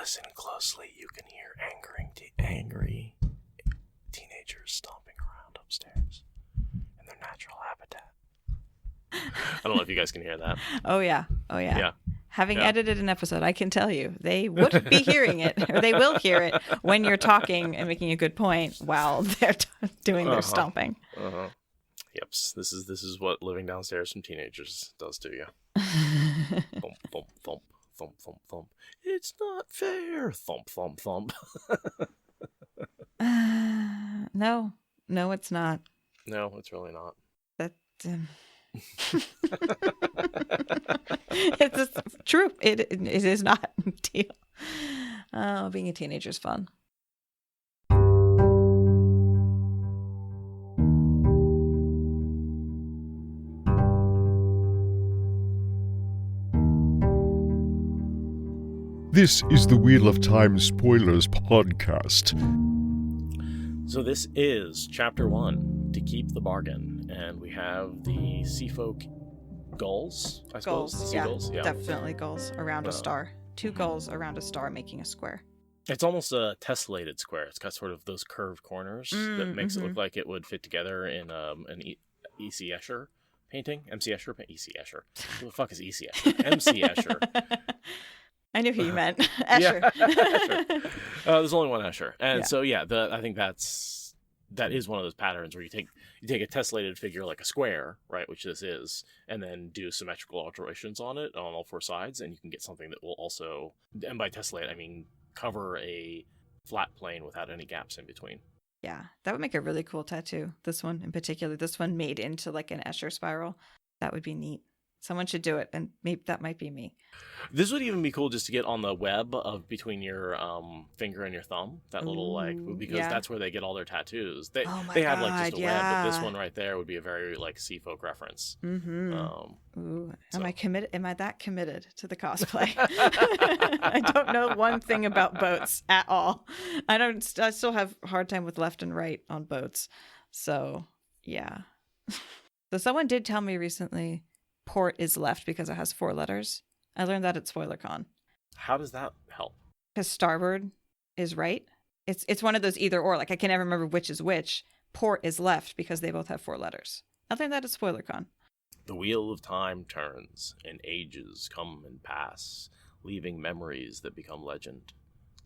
listen closely, you can hear angry teenagers stomping around upstairs in their natural habitat. I don't know if you guys can hear that. Oh, yeah. Yeah. Having edited an episode, I can tell you they would be hearing it, or they will hear it when you're talking and making a good point while they're doing their stomping. Yep. This is what living downstairs from teenagers does to you. Thump, thump, thump, thump, thump, thump. It's not fair. Thump, thump, thump. No, it's not. No, it's really not. That. It's true. It is not. Deal. Oh, being a teenager is fun. This is the Wheel of Time Spoilers podcast. So this is Chapter 1, To Keep the Bargain, and we have the Seafolk gulls, I suppose? Gulls, Seagulls? Yeah, definitely gulls around a star. 2 gulls around a star making a square. It's almost a tessellated square. It's got sort of those curved corners that makes it look like it would fit together in an E.C. Escher painting. M.C. Escher? E.C. Escher. Who the fuck is E.C. Escher? M.C. Escher. I knew who you meant. Escher. Escher. There's only one Escher. And so, I think that is one of those patterns where you take a tessellated figure like a square, right, which this is, and then do symmetrical alterations on it on all 4 sides, and you can get something that will also, and by tessellate, I mean cover a flat plane without any gaps in between. Yeah, that would make a really cool tattoo. This one in particular, this one made into like an Escher spiral. That would be neat. Someone should do it, and maybe that might be me. This would even be cool just to get on the web of between your finger and your thumb. That little because that's where they get all their tattoos. They have like just a web, but this one right there would be a very like Seafolk reference. Mm-hmm. Am I committed? Am I that committed to the cosplay? I don't know one thing about boats at all. I still have a hard time with left and right on boats. So yeah. So someone did tell me recently, port is left because it has 4 letters. I learned that at SpoilerCon. How does that help? Because starboard is right. It's one of those either or. Like I can never remember which is which. Port is left because they both have 4 letters. I learned that at SpoilerCon. The wheel of time turns, and ages come and pass, leaving memories that become legend.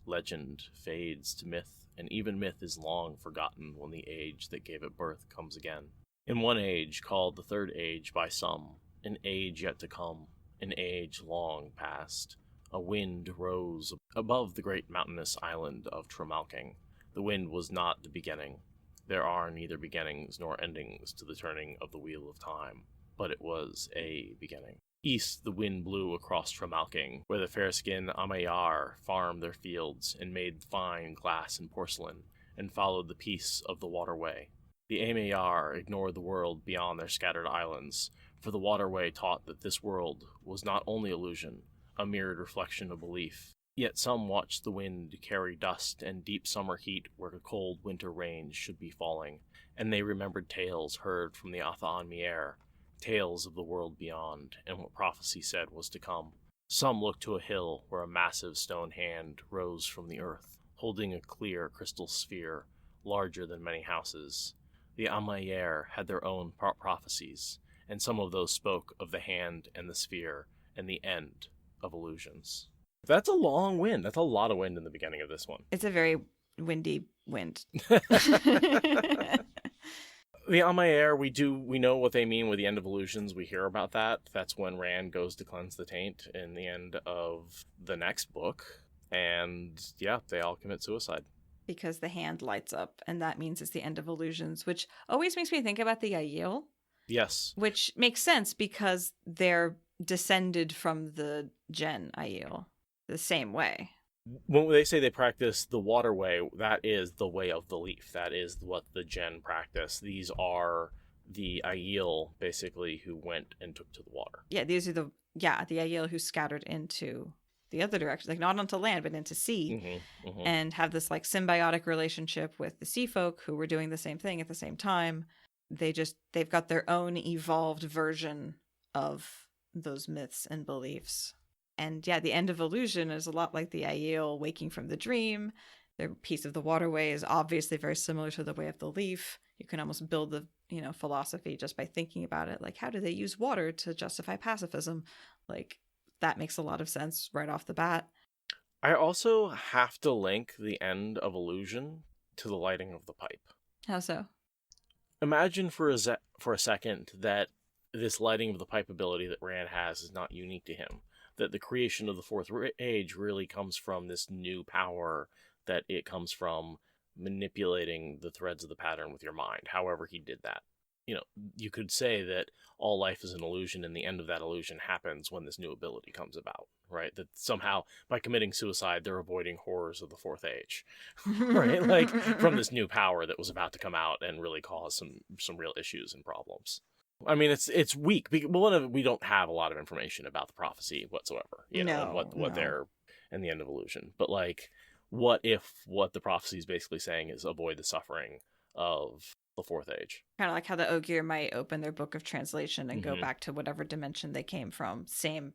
Legend fades to myth, and even myth is long forgotten when the age that gave it birth comes again. In one age, called the Third Age by some, an age yet to come, an age long past, a wind rose above the great mountainous island of Tremalking. The wind was not the beginning. There are neither beginnings nor endings to the turning of the wheel of time, but it was a beginning. East the wind blew across Tremalking, where the fair-skinned Amayar farmed their fields and made fine glass and porcelain, and followed the peace of the waterway. The Amayar ignored the world beyond their scattered islands, for the waterway taught that this world was not only illusion, a mirrored reflection of belief. Yet some watched the wind carry dust and deep summer heat where the cold winter rains should be falling, and they remembered tales heard from the Atha Mier, tales of the world beyond, and what prophecy said was to come. Some looked to a hill where a massive stone hand rose from the earth, holding a clear crystal sphere, larger than many houses. The Amayer had their own prophecies, and some of those spoke of the hand and the sphere and the end of illusions. That's a long wind. That's a lot of wind in the beginning of this one. It's a very windy wind. The Amayer, we know what they mean with the end of illusions. We hear about that. That's when Rand goes to cleanse the taint in the end of the next book. And yeah, they all commit suicide. Because the hand lights up, and that means it's the end of illusions, which always makes me think about the Aiel. Yes. Which makes sense because they're descended from the Gen Aiel the same way. When they say they practice the waterway, that is the way of the leaf. That is what the Gen practice. These are the Aiel, basically, who went and took to the water. Yeah, these are the Aiel who scattered into the other direction, like not onto land, but into sea, and have this like symbiotic relationship with the sea folk who were doing the same thing at the same time. They've got their own evolved version of those myths and beliefs. And yeah, the end of illusion is a lot like the Aiel waking from the dream. Their piece of the waterway is obviously very similar to the way of the leaf. You can almost build the, philosophy just by thinking about it. Like, how do they use water to justify pacifism? Like, that makes a lot of sense right off the bat. I also have to link the end of illusion to the lighting of the pipe. How so? Imagine for a second that this lighting of the pipe ability that Rand has is not unique to him. That the creation of the Fourth Age really comes from this new power, that it comes from manipulating the threads of the pattern with your mind, however he did that. You could say that all life is an illusion, and the end of that illusion happens when this new ability comes about, right? That somehow, by committing suicide, they're avoiding horrors of the Fourth Age, right? Like, from this new power that was about to come out and really cause some real issues and problems. I mean, it's weak, because we don't have a lot of information about the prophecy whatsoever, and what they're in the end of illusion. But, like, what if what the prophecy is basically saying is avoid the suffering of the Fourth Age? Kind of like how the Ogier might open their book of translation and go back to whatever dimension they came from. Same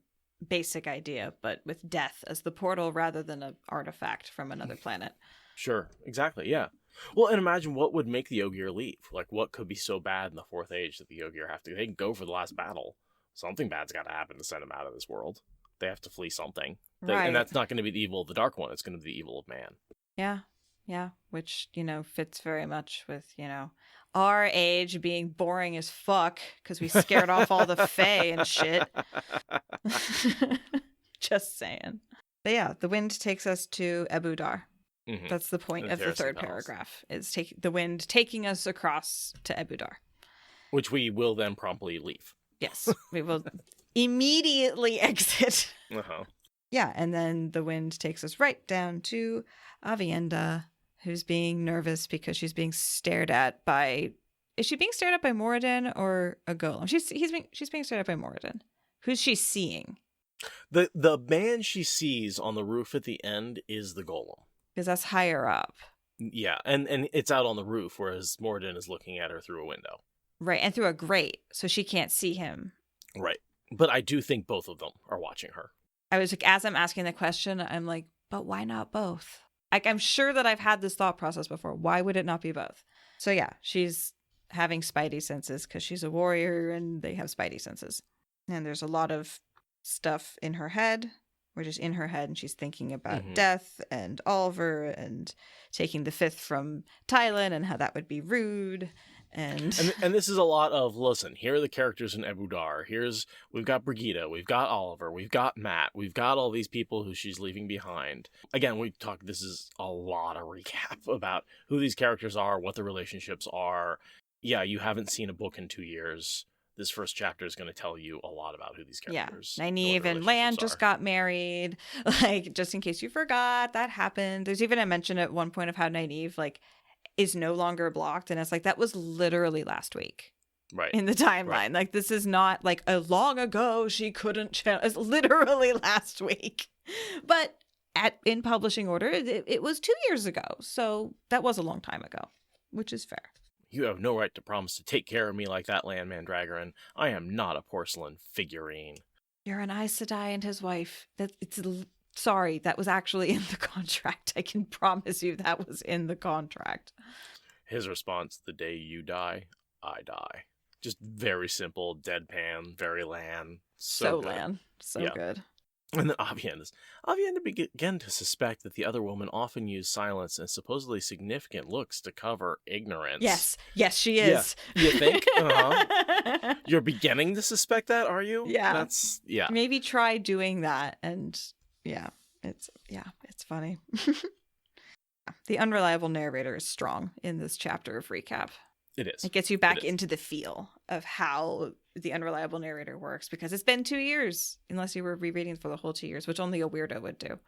basic idea, but with death as the portal rather than an artifact from another planet. Sure, exactly, yeah. Well, and imagine what would make the Ogier leave. Like, what could be so bad in the Fourth Age that the Ogier have to... They can go for the last battle. Something bad's got to happen to send them out of this world. They have to flee something. Right. And that's not going to be the evil of the Dark One. It's going to be the evil of man. Yeah, which, fits very much with, our age being boring as fuck because we scared off all the Fae and shit. Just saying. But yeah, the wind takes us to Ebou Dar. Mm-hmm. That's the point of the third paragraph, is the wind taking us across to Ebou Dar. Which we will then promptly leave. Yes, we will immediately exit. Uh-huh. Yeah, and then the wind takes us right down to Avienda, who's being nervous because she's being stared at by... Is she being stared at by Moridin or a gholam? She's being stared at by Moridin. Who's she seeing? The man she sees on the roof at the end is the gholam. Because that's higher up. Yeah, and it's out on the roof, whereas Moridin is looking at her through a window. Right, and through a grate, so she can't see him. Right. But I do think both of them are watching her. I was like, as I'm asking the question, I'm like, but why not both? Like, I'm sure that I've had this thought process before. Why would it not be both? So yeah, she's having spidey senses because she's a warrior and they have spidey senses. And there's a lot of stuff in her head. We're just in her head and she's thinking about death and Oliver and taking the fifth from Tylan and how that would be rude. And this is a lot of, listen, here are the characters in Ebou Dar. We've got Brigida, we've got Oliver, we've got Matt, we've got all these people who she's leaving behind. Again, this is a lot of recap about who these characters are, what the relationships are. Yeah, you haven't seen a book in 2 years. This first chapter is going to tell you a lot about who these characters are. Yeah, Nyneave and Lan just got married. Like, just in case you forgot, that happened. There's even a mention at one point of how Nyneave, like, is no longer blocked, and it's like, that was literally last week. Right. In the timeline. Right. Like, this is not like a long ago she couldn't channel. It's literally last week. But in publishing order, it was 2 years ago. So that was a long time ago, which is fair. You have no right to promise to take care of me like that, Landman Dragoran. I am not a porcelain figurine. You're an Aes Sedai and his wife. Sorry, that was actually in the contract. I can promise you that was in the contract. His response, the day you die, I die. Just very simple, deadpan, very Lan. So good. Lan. So good. And then Avienda began to suspect that the other woman often used silence and supposedly significant looks to cover ignorance. Yes, she is. Yeah. You think? Uh-huh. You're beginning to suspect that, are you? Yeah. Yeah. Maybe try doing that, and it's funny. The unreliable narrator is strong in this chapter of recap. It is. It gets you back into the feel of how the unreliable narrator works, because it's been 2 years, unless you were rereading for the whole 2 years, which only a weirdo would do.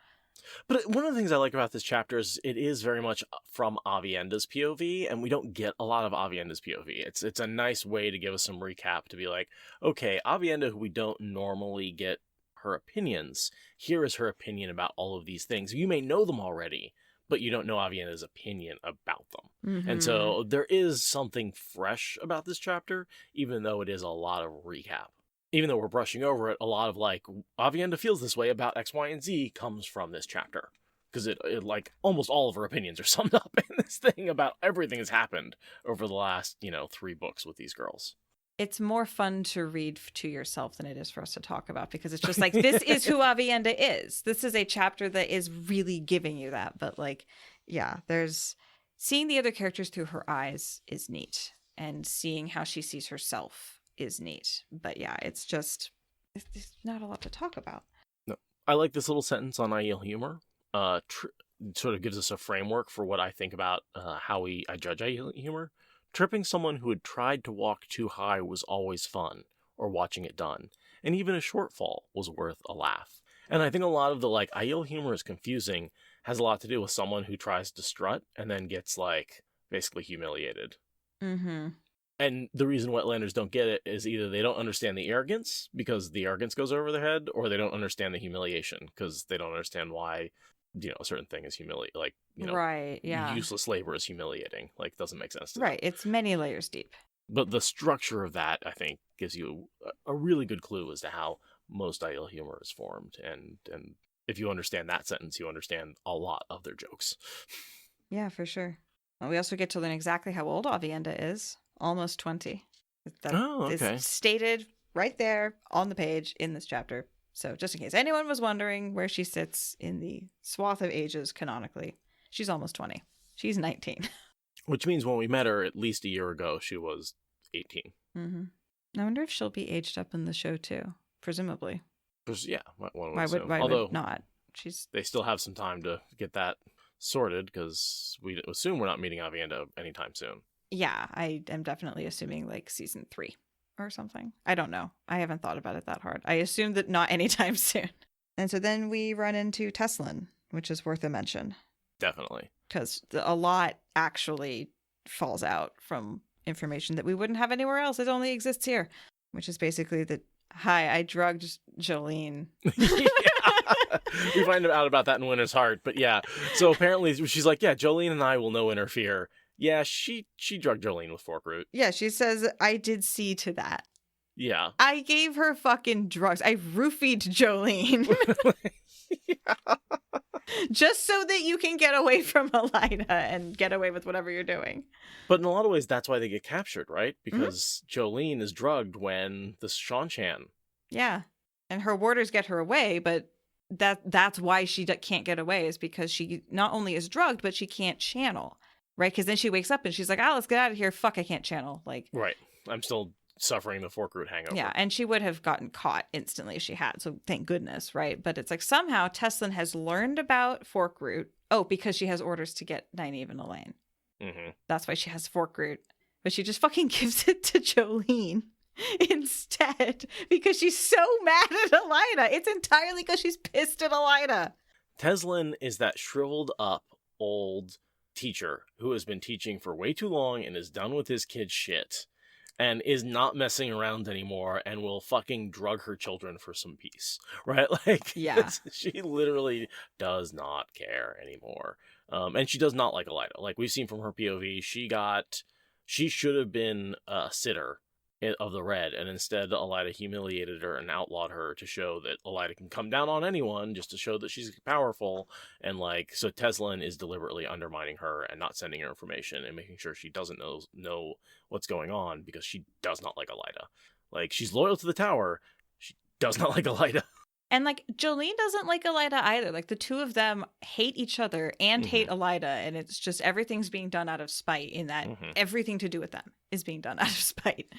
But one of the things I like about this chapter is it is very much from Avienda's POV, and we don't get a lot of Avienda's POV. It's a nice way to give us some recap, to be like, okay, Avienda, who we don't normally get her opinions, here is her opinion about all of these things. You may know them already, but you don't know Avienda's opinion about them. Mm-hmm. And so there is something fresh about this chapter, even though it is a lot of recap. even though we're brushing over it, a lot of like Avienda feels this way about X, Y, and Z comes from this chapter. Because it like almost all of her opinions are summed up in this thing about everything that's happened over the last, 3 books with these girls. It's more fun to read to yourself than it is for us to talk about, because it's just like, this is who Avienda is. This is a chapter that is really giving you that. But like, yeah, there's seeing the other characters through her eyes is neat, and seeing how she sees herself is neat. But yeah, it's just, there's not a lot to talk about. No, I like this little sentence on Aiel humor. Sort of gives us a framework for what I think about how I judge Aiel humor. Tripping someone who had tried to walk too high was always fun, or watching it done, and even a shortfall was worth a laugh. And I think a lot of the like Aiel humor is confusing, has a lot to do with someone who tries to strut and then gets like basically humiliated. Mm-hmm. And the reason wetlanders don't get it is either they don't understand the arrogance because the arrogance goes over their head, or they don't understand the humiliation because they don't understand why, a certain thing is humiliating. Like, right, yeah. Useless labor is humiliating. Like, doesn't make sense to right, them. It's many layers deep. But the structure of that, I think, gives you a really good clue as to how most Aiel humor is formed. And if you understand that sentence, you understand a lot of their jokes. Yeah, for sure. Well, we also get to learn exactly how old Avienda is. Almost 20. That okay. is stated right there on the page in this chapter. So just in case anyone was wondering where she sits in the swath of ages canonically, she's almost 20. She's 19. Which means when we met her at least a year ago, she was 18. Mm-hmm. I wonder if she'll be aged up in the show too. Presumably. Yeah, one why would not? They still have some time to get that sorted, because we assume we're not meeting Avienda anytime soon. Yeah, I am definitely assuming like season 3 or something. I don't know. I haven't thought about it that hard. I assume that not anytime soon. And so then we run into Teslin, which is worth a mention. Definitely. Because a lot actually falls out from information that we wouldn't have anywhere else. It only exists here, which is basically that, hi, I drugged Jolene. We find out about that in Winter's Heart. But yeah, so apparently she's like, yeah, Jolene and I will no interfere. Yeah, she drugged Jolene with fork root. Yeah, she says, I did see to that. Yeah. I gave her fucking drugs. I roofied Jolene. Yeah. Just so that you can get away from Elayne and get away with whatever you're doing. But in a lot of ways, that's why they get captured, right? Because Jolene is drugged when the Shanshan. Yeah. And her warders get her away, but that's why she can't get away, is because she not only is drugged, but she can't channel. Right, because then she wakes up and she's like, let's get out of here. Fuck, I can't channel. Like, right. I'm still suffering the fork root hangover. Yeah, and she would have gotten caught instantly if she had. So thank goodness, right? But it's like somehow Teslin has learned about fork root. Oh, because she has orders to get Nyneave and Elayne. Mm-hmm. That's why she has fork root. But she just fucking gives it to Jolene instead because she's so mad at Elayne. It's entirely because she's pissed at Elayne. Teslin is that shriveled up old teacher who has been teaching for way too long and is done with his kid's shit and is not messing around anymore and will fucking drug her children for some peace, right? Like, yeah, she literally does not care anymore. And she does not like Elayne. Like, we've seen from her POV, she should have been a sitter of the Red, and instead Elayne humiliated her and outlawed her to show that Elayne can come down on anyone, just to show that she's powerful. And like, so Teslin is deliberately undermining her and not sending her information and making sure she doesn't know what's going on, because she does not like Elayne. Like, she's loyal to the tower, she does not like Elayne. And like, Jolene doesn't like Elayne either. Like, the two of them hate each other and hate Elayne, and it's just everything's being done out of spite, in that everything to do with them is being done out of spite.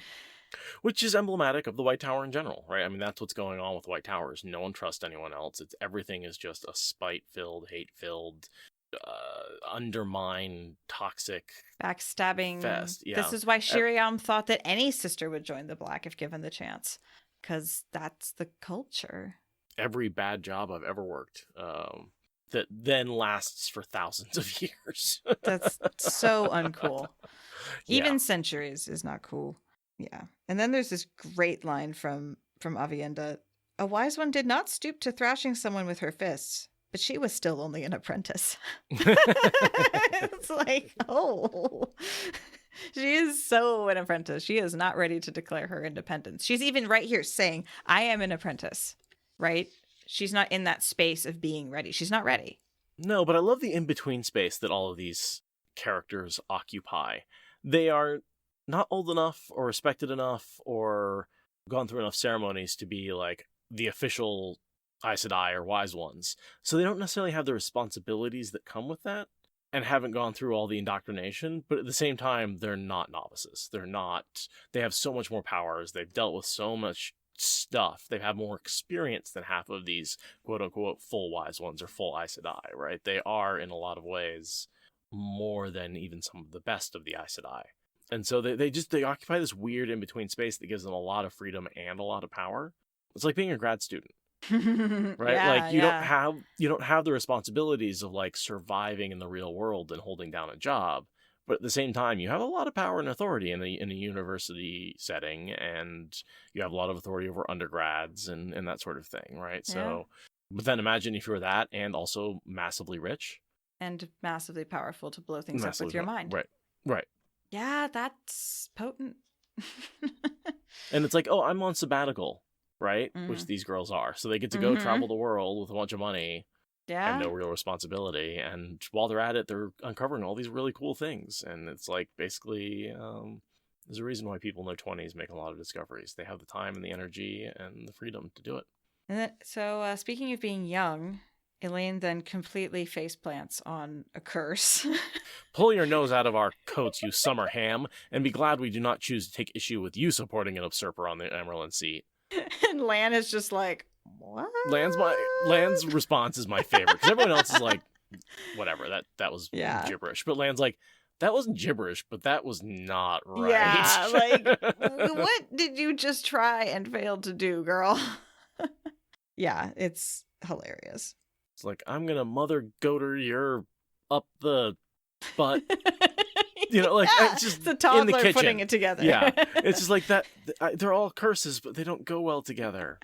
Which is emblematic of the White Tower in general, right? I mean, that's what's going on with the White Towers. No one trusts anyone else. Everything is just a spite-filled, hate-filled, undermine, toxic, backstabbing fest. Yeah. This is why Shiriam thought that any sister would join the Black if given the chance, because that's the culture. Every bad job I've ever worked that then lasts for thousands of years. That's so uncool. Even centuries is not cool. Yeah. And then there's this great line from Avienda. A wise one did not stoop to thrashing someone with her fists, but she was still only an apprentice. It's like, oh. She is so an apprentice. She is not ready to declare her independence. She's even right here saying, I am an apprentice, right? She's not in that space of being ready. She's not ready. No, but I love the in-between space that all of these characters occupy. They are not old enough or respected enough or gone through enough ceremonies to be like the official Aes Sedai or wise ones. So they don't necessarily have the responsibilities that come with that and haven't gone through all the indoctrination, but at the same time, they're not novices. They have so much more powers. They've dealt with so much stuff. They've had more experience than half of these quote unquote full wise ones or full Aes Sedai, right? They are in a lot of ways more than even some of the best of the Aes Sedai. And so they occupy this weird in-between space that gives them a lot of freedom and a lot of power. It's like being a grad student, right? Yeah, like you don't have the responsibilities of like surviving in the real world and holding down a job. But at the same time, you have a lot of power and authority in a university setting, and you have a lot of authority over undergrads and that sort of thing, right? Yeah. So, but then imagine if you were that and also massively rich. And massively powerful to blow things up with your mind. Right. Yeah, that's potent. And it's like, oh, I'm on sabbatical, right? Mhm. Which these girls are. So they get to go Mhm. travel the world with a bunch of money Yeah. and no real responsibility. And while they're at it, they're uncovering all these really cool things. And it's like, basically, there's a reason why people in their 20s make a lot of discoveries. They have the time and the energy and the freedom to do it. And then, so speaking of being young, Elayne then completely faceplants on a curse. Pull your nose out of our coats, you summer ham, and be glad we do not choose to take issue with you supporting an usurper on the Emerald seat. And Lan is just like, what? Lan's response is my favorite, because everyone else is like, whatever, that was Yeah. gibberish. But Lan's like, that wasn't gibberish, but that was not right. Yeah, like, what did you just try and fail to do, girl? Yeah, it's hilarious. It's like, I'm gonna mother goater your up the butt. You know, like, Yeah, it's just the toddler in the kitchen. putting it together. Yeah, it's just like that. They're all curses, but they don't go well together.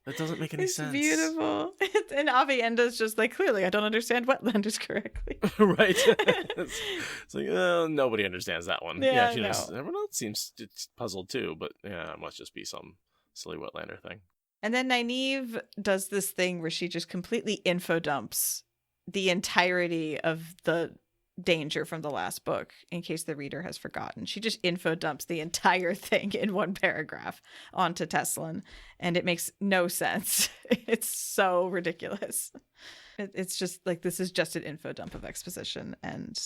That doesn't make any It's sense. beautiful. And Avienda's just like, clearly, I don't understand wetlanders correctly. Right? It's like, nobody understands that one. Yeah, She no. just, everyone else seems puzzled too, but yeah, it must just be some silly wetlander thing. And then Nyneave does this thing where she just completely info dumps the entirety of the danger from the last book, in case the reader has forgotten. She just info dumps the entire thing in one paragraph onto Teslan, and it makes no sense. It's so ridiculous. It's just like, this is just an info dump of exposition. And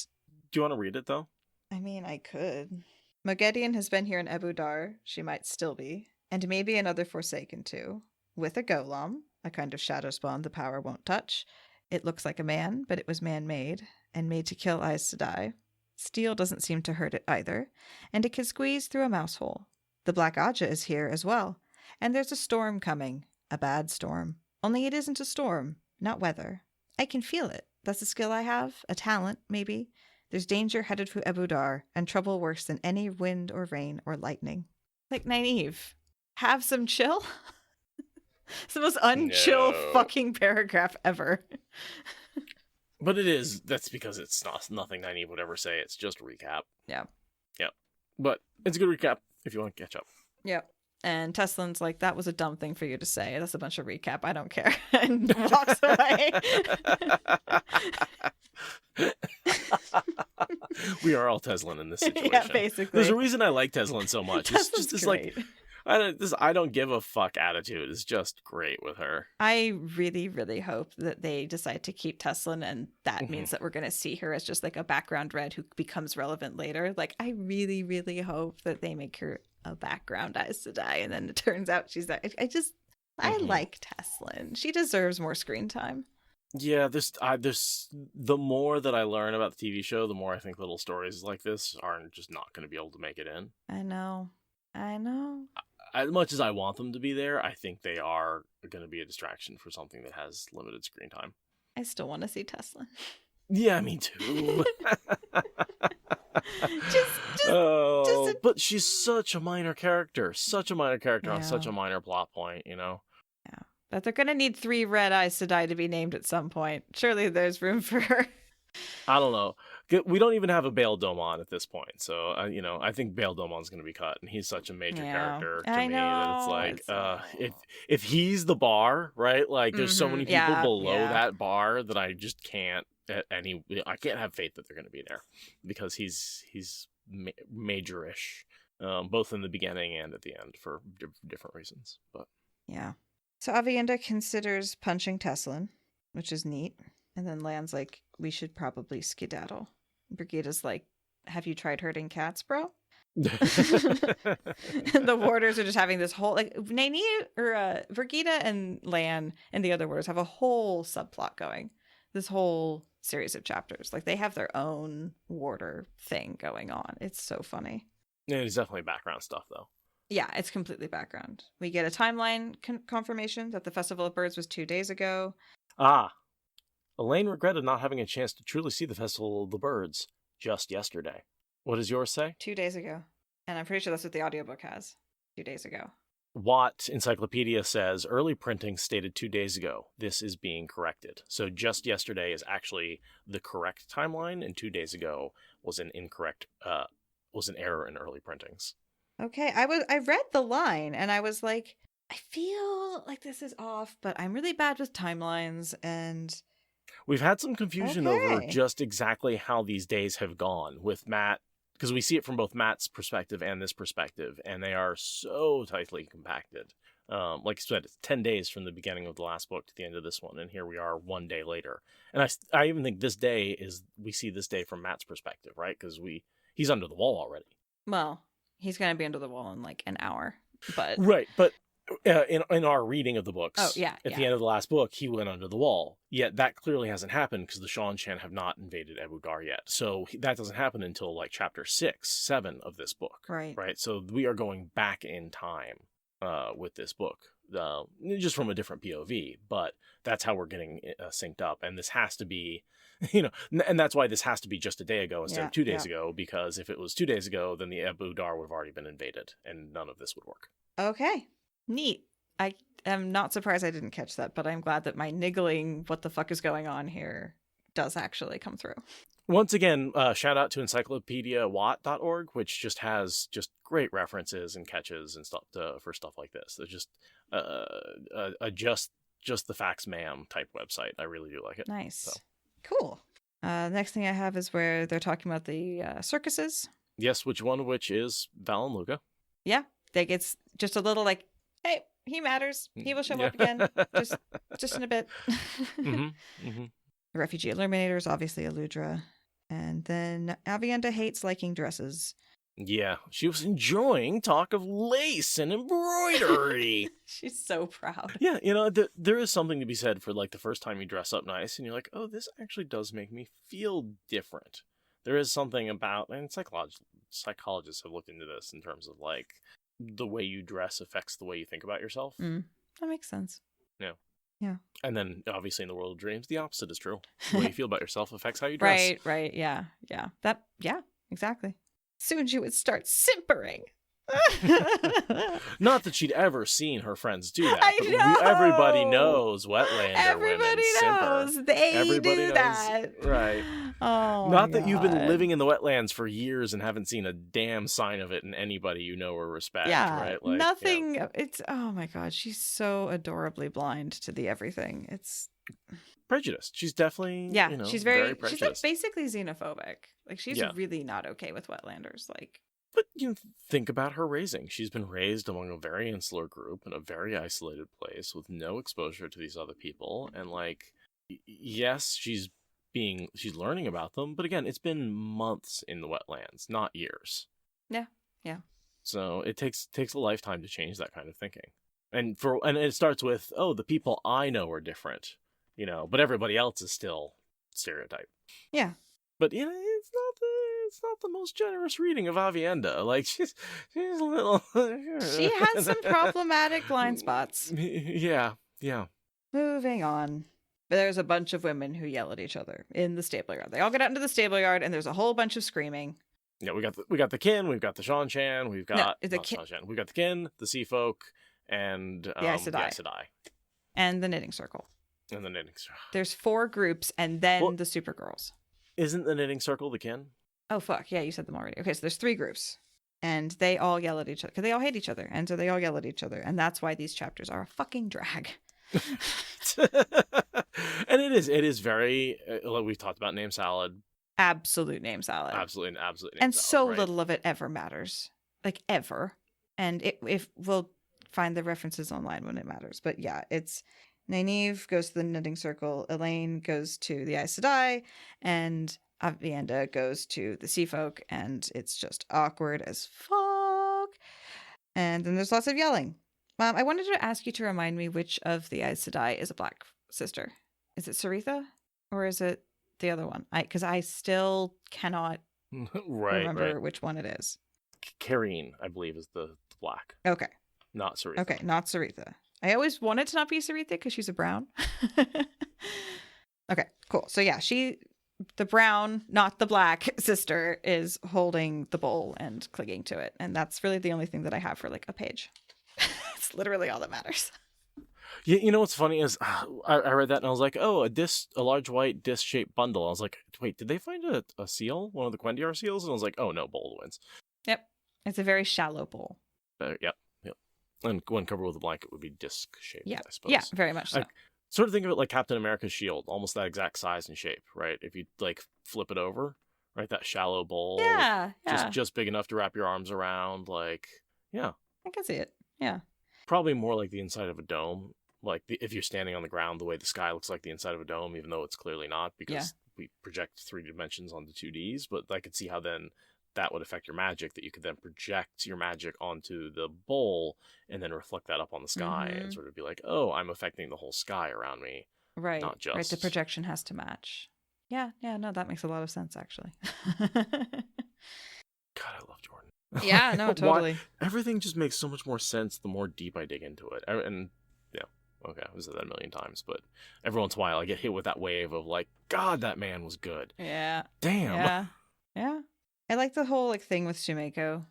Do you want to read it though? I mean, I could. Moridin has been here in Ebou Dar. She might still be. And maybe another Forsaken too. With a gholam, a kind of shadow spawn the power won't touch. It looks like a man, but it was man-made, and made to kill Aes Sedai. Steel doesn't seem to hurt it either, and it can squeeze through a mouse hole. The Black Aja is here as well, and there's a storm coming. A bad storm. Only it isn't a storm, not weather. I can feel it. That's a skill I have, a talent, maybe. There's danger headed for Ebou Dar, and trouble worse than any wind or rain or lightning. Like, Nyneave, have some chill? It's the most unchill fucking paragraph ever. But that's because it's nothing Nyneave would ever say. It's just a recap. Yeah. But it's a good recap if you want to catch up. Yep. And Teslan's like, that was a dumb thing for you to say. That's a bunch of recap. I don't care. And walks away. We are all Teslan in this situation. Yeah, basically. There's a reason I like Teslan so much. It's just this great. like I don't give a fuck attitude is just great with her. I really, really hope that they decide to keep Teslan, and that means that we're going to see her as just like a background red who becomes relevant later. Like, I really, really hope that they make her a background Aes Sedai, and then it turns out she's that. I like Teslan. She deserves more screen time. Yeah, there's the more that I learn about the TV show, the more I think little stories like this aren't just not going to be able to make it in. I know. As much as I want them to be there, I think they are going to be a distraction for something that has limited screen time. I still want to see Teslan. Yeah, me too. just but she's such a minor character on Yeah. such a minor plot point, you know? Yeah. But they're going to need 3 red Aes Sedai to be named at some point. Surely there's room for her. I don't know. We don't even have a Bail Domon at this point, so I think Bail Domon's going to be cut, and he's such a major character to me that it's like, if he's the bar, right? Like, there's so many people below that bar that I just can't I can't have faith that they're going to be there, because he's majorish, both in the beginning and at the end for different reasons. But yeah, so Avienda considers punching Teslan, which is neat. And then Lan's like, we should probably skedaddle. Brigida's like, have you tried herding cats, bro? The warders are just having this whole, like, Nyneave, or Brigida and Lan and the other warders have a whole subplot going. This whole series of chapters. Like, they have their own warder thing going on. It's so funny. Yeah, it's definitely background stuff, though. Yeah, it's completely background. We get a timeline confirmation that the Festival of Birds was 2 days ago. Elayne regretted not having a chance to truly see the Festival of the Birds just yesterday. What does yours say? 2 days ago. And I'm pretty sure that's what the audiobook has. 2 days ago. Watt Encyclopedia says early printing stated 2 days ago. This is being corrected. So just yesterday is actually the correct timeline, and 2 days ago was an error in early printings. Okay, I read the line and I was like, I feel like this is off, but I'm really bad with timelines, and we've had some confusion over just exactly how these days have gone with Matt, because we see it from both Matt's perspective and this perspective, and they are so tightly compacted. Like I said, it's 10 days from the beginning of the last book to the end of this one, and here we are 1 day later. And I even think this day we see this day from Matt's perspective, right? Because he's under the wall already. Well, he's going to be under the wall in like an hour, but... Right, but... in our reading of the books, at the end of the last book, he went under the wall. Yet that clearly hasn't happened because the Seanchan have not invaded Ebou Dar yet. So that doesn't happen until like chapter 6, 7 of this book. Right. So we are going back in time with this book, just from a different POV. But that's how we're getting synced up. And this has to be, and that's why this has to be just a day ago instead of 2 days ago. Because if it was 2 days ago, then the Ebou Dar would have already been invaded, and none of this would work. Okay. Neat. I am not surprised I didn't catch that, but I'm glad that my niggling what the fuck is going on here does actually come through. Once again, shout out to encyclopediawatt.org, which just has just great references and catches and stuff for stuff like this. They're just just the facts ma'am type website. I really do like it. Nice. So. Cool. Next thing I have is where they're talking about the circuses. Yes, one of which is Val and Luca. Yeah, they get just a little like, hey, he matters. He will show up again, just in a bit. The refugee eliminators, obviously Eludra. And then Avienda hates liking dresses. Yeah, she was enjoying talk of lace and embroidery. She's so proud. Yeah, there is something to be said for like the first time you dress up nice and you're like, oh, this actually does make me feel different. There is something about, and psychologists have looked into this in terms of like, the way you dress affects the way you think about yourself. That makes sense. Yeah. And then obviously in the world of dreams, the opposite is true. The way you feel about yourself affects how you dress. Right. Yeah. Exactly. Soon she would start simpering. Not that she'd ever seen her friends do that. I know. Everybody knows Wetlander Everybody women knows. simper. They Everybody do knows. that. Right. Oh, Not that you've been God. living in the wetlands for years and haven't seen a damn sign of it in anybody you know or respect. Yeah. Right? Like, Nothing. Yeah. It's, oh my God. She's so adorably blind to the everything. It's prejudiced. She's definitely, she's very she's like prejudiced. basically xenophobic. Like she's really not okay with Wetlanders. Like, but think about her raising. She's been raised among a very insular group in a very isolated place with no exposure to these other people. And like, yes, she's learning about them, but again, it's been months in the wetlands, not years. Yeah. So it takes a lifetime to change that kind of thinking. And it starts with, oh, the people I know are different, but everybody else is still stereotype. Yeah. But it's not the most generous reading of Avienda. Like she's a little. She has some problematic blind spots. Yeah. Moving on. But there's a bunch of women who yell at each other in the stable yard. They all get out into the stable yard, and there's a whole bunch of screaming. Yeah, we got the kin, we've got the Seanchan, we've got Seanchan. We've got the kin, the sea folk, and the Aes Sedai. And the knitting circle. There's 4 groups, and then the Supergirls. Isn't the knitting circle the kin? Oh, fuck. Yeah, you said them already. Okay, so there's 3 groups. And they all yell at each other because they all hate each other. And so they all yell at each other. And that's why these chapters are a fucking drag. And it is very, like we've talked about name salad. Absolute name salad. Absolutely name and salad, so right? little of it ever matters. Like, ever. And if we'll find the references online when it matters. But yeah, it's Nyneave goes to the knitting circle. Elayne goes to the Aes Sedai. And Avienda goes to the sea folk, and it's just awkward as fuck. And then there's lots of yelling. I wanted to ask you to remind me which of the Aes Sedai is a black sister. Is it Saritha, or is it the other one? Because I still cannot remember which one it is. Karine, I believe, is the black. Okay. Not Saritha. Okay, not Saritha. I always wanted to not be Saritha because she's a brown. Okay, cool. So yeah, the brown, not the black sister, is holding the bowl and clinging to it. And that's really the only thing that I have for like a page. It's literally all that matters. Yeah, you know what's funny is I read that and I was like, oh, a large white disc-shaped bundle. I was like, wait, did they find a seal? One of the Quendiar seals? And I was like, oh no, bowl wins. Yep. It's a very shallow bowl. Yep. And when covered with a blanket would be disc-shaped, I suppose. Yeah, very much so. Sort of think of it like Captain America's shield, almost that exact size and shape, right? If you like flip it over, right, that shallow bowl, just big enough to wrap your arms around, like, yeah, I can see it. Yeah, probably more like the inside of a dome, like if you're standing on the ground, the way the sky looks like the inside of a dome, even though it's clearly not because we project 3 dimensions onto 2Ds. But I could see how then that would affect your magic, that you could then project your magic onto the bowl and then reflect that up on the sky and sort of be like, oh, I'm affecting the whole sky around me. Right. Not just... Right, the projection has to match. Yeah, no, that makes a lot of sense, actually. God, I love Jordan. Yeah, no, totally. Everything just makes so much more sense the more deep I dig into it. And, yeah, okay, I've said that a million times, but every once in a while I get hit with that wave of like, God, that man was good. Yeah. Damn. Yeah. I like the whole thing with Sumeko,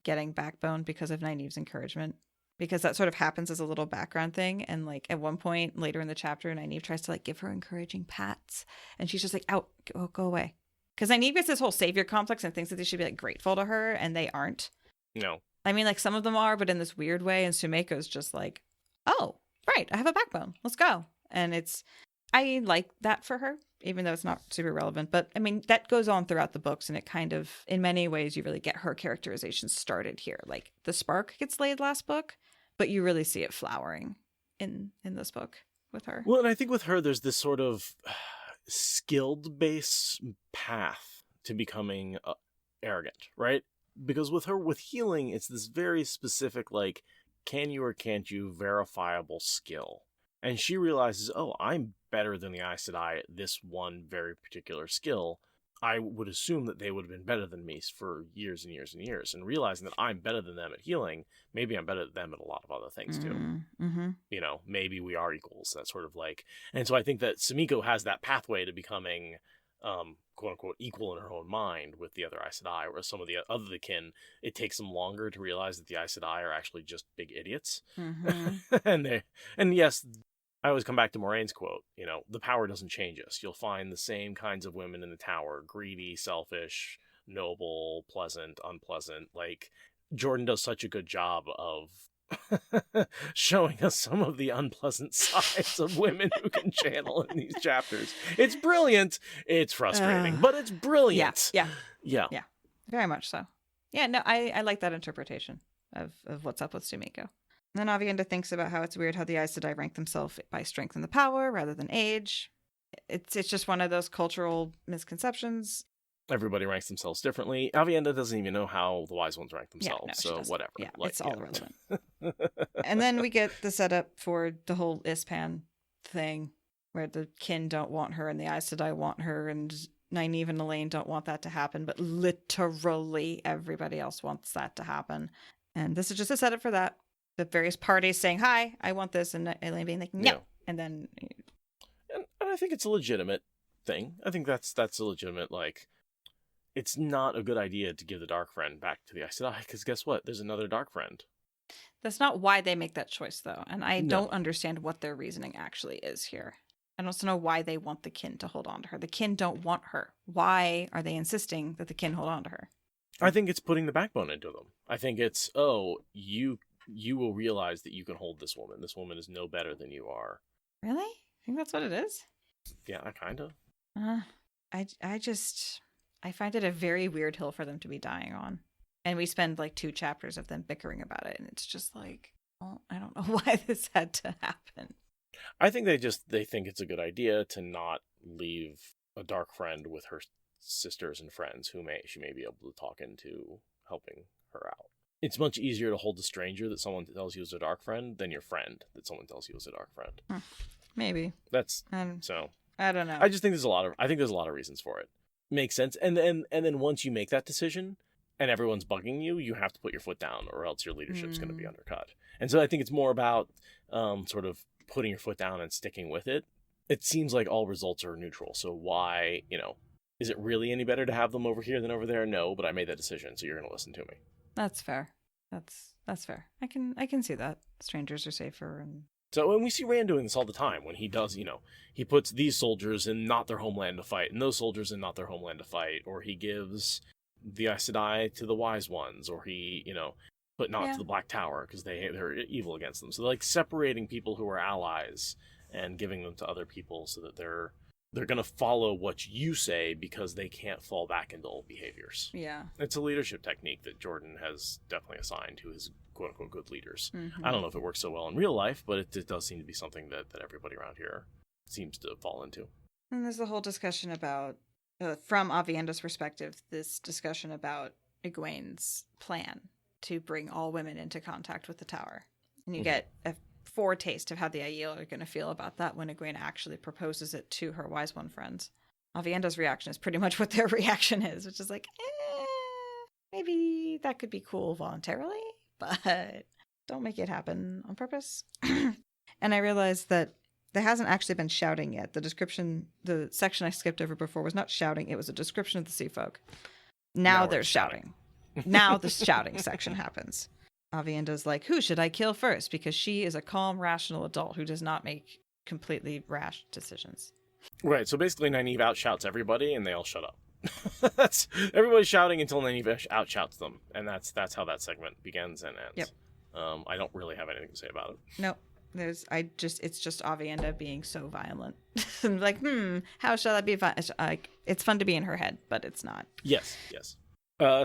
getting backbone because of Nynaeve's encouragement, because that sort of happens as a little background thing. And at one point later in the chapter, Nynaeve tries to give her encouraging pats, and she's just like, "Out, go away," because Nynaeve gets this whole savior complex and thinks that they should be grateful to her, and they aren't. No, I mean, some of them are, but in this weird way. And Sumeko's just like, "Oh, right, I have a backbone. Let's go." And I like that for her, even though it's not super relevant. But I mean, that goes on throughout the books, and it kind of, in many ways, you really get her characterization started here. The spark gets laid last book, but you really see it flowering in this book with her. Well, and I think with her, there's this sort of skilled base path to becoming arrogant, right? Because with her, with healing, it's this very specific, can you or can't you verifiable skill. And she realizes, oh, I'm better than the Aes Sedai at this one very particular skill. I would assume that they would have been better than me for years and years and years. And realizing that I'm better than them at healing, maybe I'm better than them at a lot of other things too. Mm-hmm. Maybe we are equals. That sort of and so I think that Sumiko has that pathway to becoming, quote unquote, equal in her own mind with the other Aes Sedai, whereas some of the other kin, it takes them longer to realize that the Aes Sedai are actually just big idiots. Mm-hmm. and yes, I always come back to Moraine's quote, the power doesn't change us. You'll find the same kinds of women in the tower, greedy, selfish, noble, pleasant, unpleasant. Jordan does such a good job of showing us some of the unpleasant sides of women who can channel in these chapters. It's brilliant. It's frustrating, but it's brilliant. Yeah. Very much so. Yeah, no, I like that interpretation of what's up with Sumiko. And then Avienda thinks about how it's weird how the Aes Sedai rank themselves by strength and the power rather than age. It's just one of those cultural misconceptions. Everybody ranks themselves differently. Avienda doesn't even know how the wise ones rank themselves, so whatever. Yeah, it's all irrelevant. And then we get the setup for the whole Ispan thing, where the kin don't want her and the Aes Sedai want her, and Nyneave and Elayne don't want that to happen, but literally everybody else wants that to happen. And this is just a setup for that. The various parties saying, "Hi, I want this," and Elayne being like, "No," and then, and I think it's a legitimate thing. I think that's a legitimate it's not a good idea to give the Dark Friend back to the Aes Sedai because guess what? There's another Dark Friend. That's not why they make that choice, though, and I don't understand what their reasoning actually is here. I also know why they want the kin to hold on to her. The kin don't want her. Why are they insisting that the kin hold on to her? I think it's putting the backbone into them. I think it's, you will realize that you can hold this woman. This woman is no better than you are. Really? I think that's what it is. Yeah, kind of. I find it a very weird hill for them to be dying on. And we spend like 2 chapters of them bickering about it. And it's just like, well, I don't know why this had to happen. I think they think it's a good idea to not leave a dark friend with her sisters and friends who she may be able to talk into helping her out. It's much easier to hold a stranger that someone tells you is a dark friend than your friend that someone tells you is a dark friend. Maybe. That's so. I don't know. I just think there's a lot of reasons for it. Makes sense. And then once you make that decision and everyone's bugging you, you have to put your foot down or else your leadership's going to be undercut. And so I think it's more about sort of putting your foot down and sticking with it. It seems like all results are neutral. So why, is it really any better to have them over here than over there? No, but I made that decision, so you're going to listen to me. That's fair. That's fair. I can see that. Strangers are safer. And so, and we see Rand doing this all the time when he does, he puts these soldiers in not their homeland to fight and those soldiers in not their homeland to fight, or he gives the Aes Sedai to the wise ones, or he, but not to the Black Tower because they're evil against them. So like separating people who are allies and giving them to other people so that they're going to follow what you say because they can't fall back into old behaviors. Yeah. It's a leadership technique that Jordan has definitely assigned to his quote-unquote good leaders. Mm-hmm. I don't know if it works so well in real life, but it does seem to be something that everybody around here seems to fall into. And there's the whole discussion about, from Avienda's perspective, this discussion about Egwene's plan to bring all women into contact with the tower. And you get a foretaste of how the Aiel are going to feel about that when Egwene actually proposes it to her Wise One friends. Avienda's reaction is pretty much what their reaction is, which is like, maybe that could be cool voluntarily, but don't make it happen on purpose. And I realized that there hasn't actually been shouting yet. The section I skipped over before was not shouting. It was a description of the sea folk. Now there's shouting. Now the shouting section happens. Avienda's like, who should I kill first? Because she is a calm, rational adult who does not make completely rash decisions. Right, so basically Nyneave outshouts everybody and they all shut up. That's everybody's shouting until Nyneave outshouts them, and that's how that segment begins and ends. Yep. I don't really have anything to say about it. No. It's just Avienda being so violent. I'm like, how shall that be violent? It's fun to be in her head, but it's not. Yes.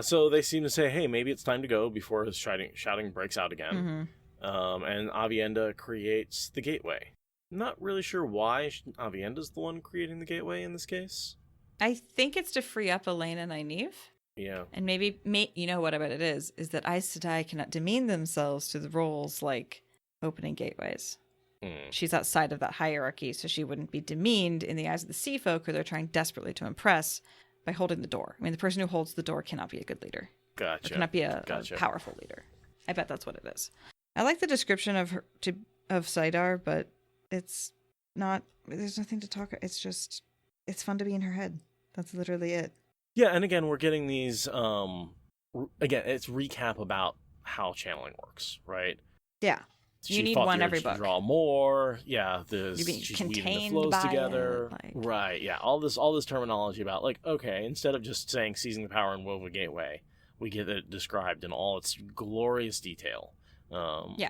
So they seem to say, hey, maybe it's time to go before his shouting breaks out again. Mm-hmm. And Avienda creates the gateway. Not really sure why Avienda's the one creating the gateway in this case. I think it's to free up Elayne and Nyneave. Yeah. And maybe you know what I bet it is that Aes Sedai cannot demean themselves to the roles like opening gateways. She's outside of that hierarchy, so she wouldn't be demeaned in the eyes of the sea folk who they're trying desperately to impress by holding the door. I mean, the person who holds the door cannot be a good leader. Gotcha. Or cannot be a powerful leader. I bet that's what it is. I like the description of her of Saidar, but it's not. There's nothing to talk. It's just. It's fun to be in her head. That's literally it. Yeah, and again, we're getting these. Again, it's recap about how channeling works, right? Yeah. You need one every book. Draw more. Yeah, she's weaving the flows together. Right. Yeah. All this terminology about like, okay, instead of just saying seizing the power and wove a gateway, we get it described in all its glorious detail. Yeah.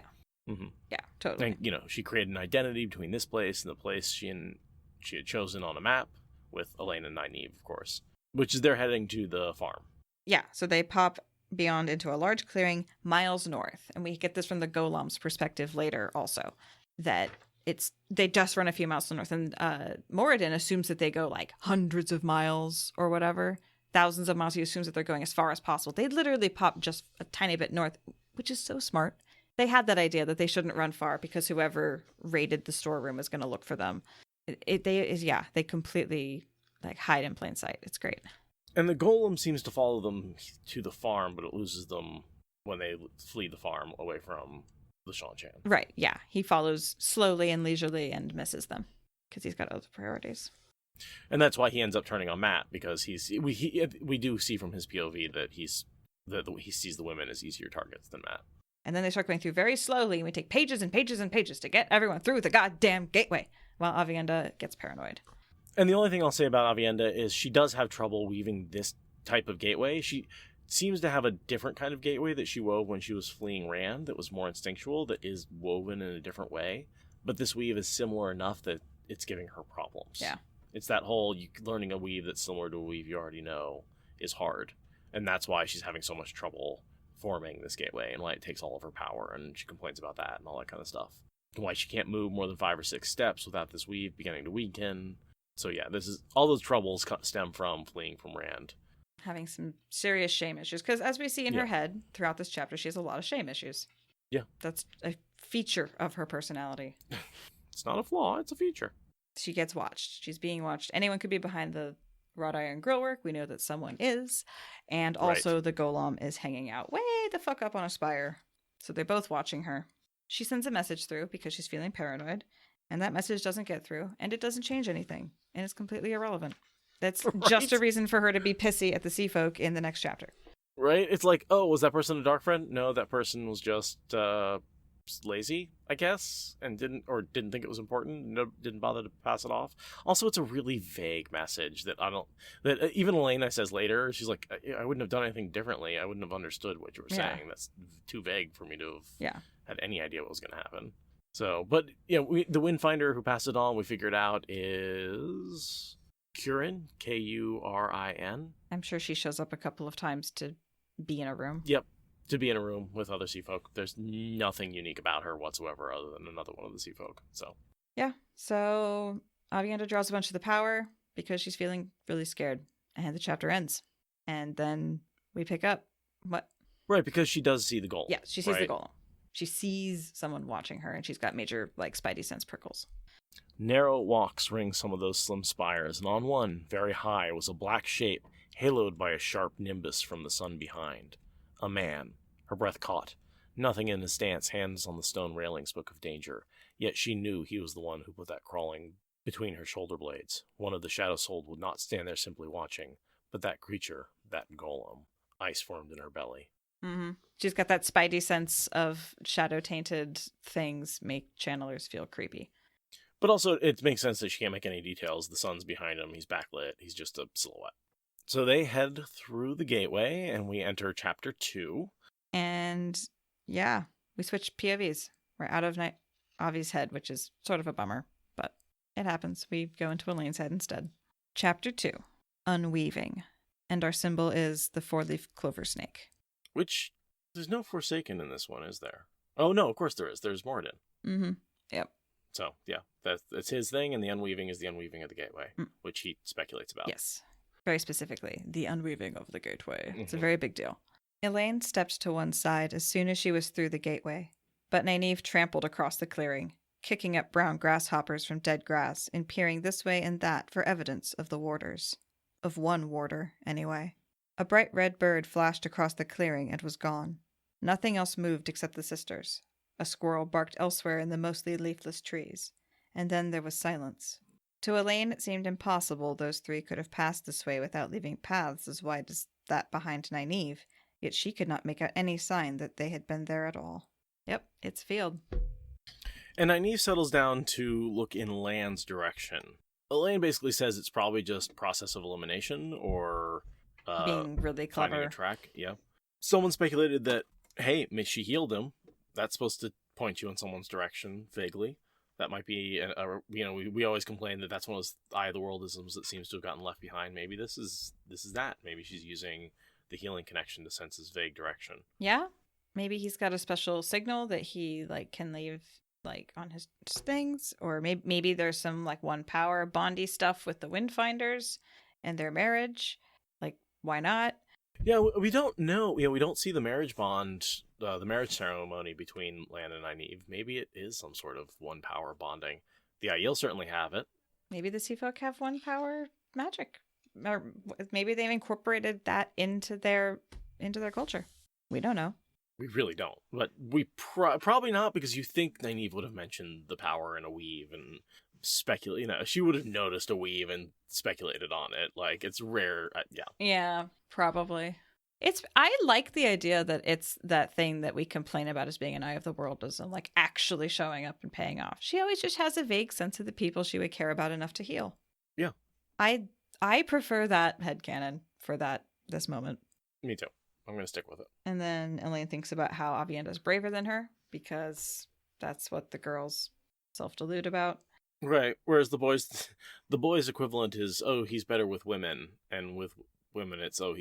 Mm-hmm. Yeah. Totally. And she created an identity between this place and the place she had chosen on a map with Elayne and Nyneave, of course, which is they're heading to the farm. Yeah. So they pop beyond into a large clearing miles north, and we get this from the golem's perspective later also, that they just run a few miles to the north, and Moridin assumes that they go like hundreds of miles or whatever, thousands of miles. He assumes that they're going as far as possible. They literally pop just a tiny bit north, which is so smart. They had that idea that they shouldn't run far because whoever raided the storeroom is going to look for them. They completely like hide in plain sight. It's great. And the golem seems to follow them to the farm, but it loses them when they flee the farm away from the Shanchan. Right, yeah. He follows slowly and leisurely and misses them because he's got other priorities. And that's why he ends up turning on Matt, because we do see from his POV that he sees the women as easier targets than Matt. And then they start going through very slowly, and we take pages and pages and pages to get everyone through the goddamn gateway. while Avienda gets paranoid. And the only thing I'll say about Avienda is she does have trouble weaving this type of gateway. She seems to have a different kind of gateway that she wove when she was fleeing Rand that was more instinctual, that is woven in a different way. But this weave is similar enough that it's giving her problems. Yeah. It's that whole learning a weave that's similar to a weave you already know is hard. And that's why she's having so much trouble forming this gateway and why it takes all of her power. And she complains about that and all that kind of stuff. And why she can't move more than 5 or 6 steps without this weave beginning to weaken. So yeah, this is all those troubles stem from fleeing from Rand. Having some serious shame issues. Because as we see in her head throughout this chapter, she has a lot of shame issues. Yeah. That's a feature of her personality. It's not a flaw, it's a feature. She gets watched. She's being watched. Anyone could be behind the wrought iron grill work. We know that someone is. And also the gholam is hanging out way the fuck up on a spire. So they're both watching her. She sends a message through because she's feeling paranoid. And that message doesn't get through. And it doesn't change anything. And it's completely irrelevant. That's just a reason for her to be pissy at the sea folk in the next chapter. Right? It's like, oh, was that person a dark friend? No, that person was just lazy, I guess, and didn't think it was important. No, didn't bother to pass it off. Also, it's a really vague message that even Elayne says later. She's like, I wouldn't have done anything differently. I wouldn't have understood what you were saying. That's too vague for me to have had any idea what was going to happen. So, but the Windfinder who passed it on, we figured out is Kurin, Kurin. I'm sure she shows up a couple of times to be in a room. Yep. To be in a room with other sea folk. There's nothing unique about her whatsoever other than another one of the sea folk. So yeah. So Avienda draws a bunch of the power because she's feeling really scared. And the chapter ends. And then we pick up what? Right, because she does see the golem. Yeah, she sees the golem. She sees someone watching her and she's got major spidey sense prickles. Narrow walks ring some of those slim spires, and on one, very high, was a black shape, haloed by a sharp nimbus from the sun behind. A man. Her breath caught. Nothing in his stance, hands on the stone railing, spoke of danger. Yet she knew he was the one who put that crawling between her shoulder blades. One of the Shadow Souled would not stand there simply watching, but that creature, that golem. Ice formed in her belly. Mm-hmm. She's got that spidey sense of shadow-tainted things make channelers feel creepy. But also, it makes sense that she can't make any details. The sun's behind him. He's backlit. He's just a silhouette. So they head through the gateway, and we enter chapter 2. And, yeah, we switch POVs. We're out of Avi's head, which is sort of a bummer, but it happens. We go into Elayne's head instead. Chapter 2, Unweaving. And our symbol is the 4-leaf clover snake. Which, there's no Forsaken in this one, is there? Oh, no, of course there is. There's Moridin. Mm-hmm. Yep. So, yeah, that's his thing, and the Unweaving is the Unweaving of the Gateway, which he speculates about. Yes. Very specifically, the unweaving of the gateway. It's a very big deal. Elayne stepped to one side as soon as she was through the gateway, but Nyneave trampled across the clearing, kicking up brown grasshoppers from dead grass and peering this way and that for evidence of the warders. Of one warder, anyway. A bright red bird flashed across the clearing and was gone. Nothing else moved except the sisters. A squirrel barked elsewhere in the mostly leafless trees. And then there was silence. To Elayne, it seemed impossible those three could have passed this way without leaving paths as wide as that behind Nyneave, yet she could not make out any sign that they had been there at all. Yep, it's field. And Nyneave settles down to look in Lan's direction. Elayne basically says it's probably just process of elimination or being really clever. Finding a track, yeah. Someone speculated that, hey, she healed him. That's supposed to point you in someone's direction, vaguely. That might be, we always complain that that's one of those Eye of the Worldisms that seems to have gotten left behind. Maybe this is that. Maybe she's using the healing connection to sense his vague direction. Yeah, maybe he's got a special signal that he can leave on his things, or maybe there's some one power bondy stuff with the Windfinders and their marriage. Why not? Yeah, we don't know. We don't see the marriage bond, the marriage ceremony between Lan and Nyneave. Maybe it is some sort of one power bonding. The Aiel certainly have it. Maybe the Sea Folk have one power magic, or maybe they've incorporated that into their culture. We don't know. We really don't, but we probably not, because you think Nyneave would have mentioned the power in a weave and speculate. She would have noticed a weave and speculated on it. It's rare. Yeah. Yeah, probably. I like the idea that it's that thing that we complain about as being an eye of the worldism, like actually showing up and paying off. She always just has a vague sense of the people she would care about enough to heal. Yeah. I prefer that headcanon for this moment. Me too. I'm going to stick with it. And then Elayne thinks about how Avienda is braver than her because that's what the girls self-delude about. Right. Whereas the boys' equivalent is, oh, he's better with women, and with women it's, oh,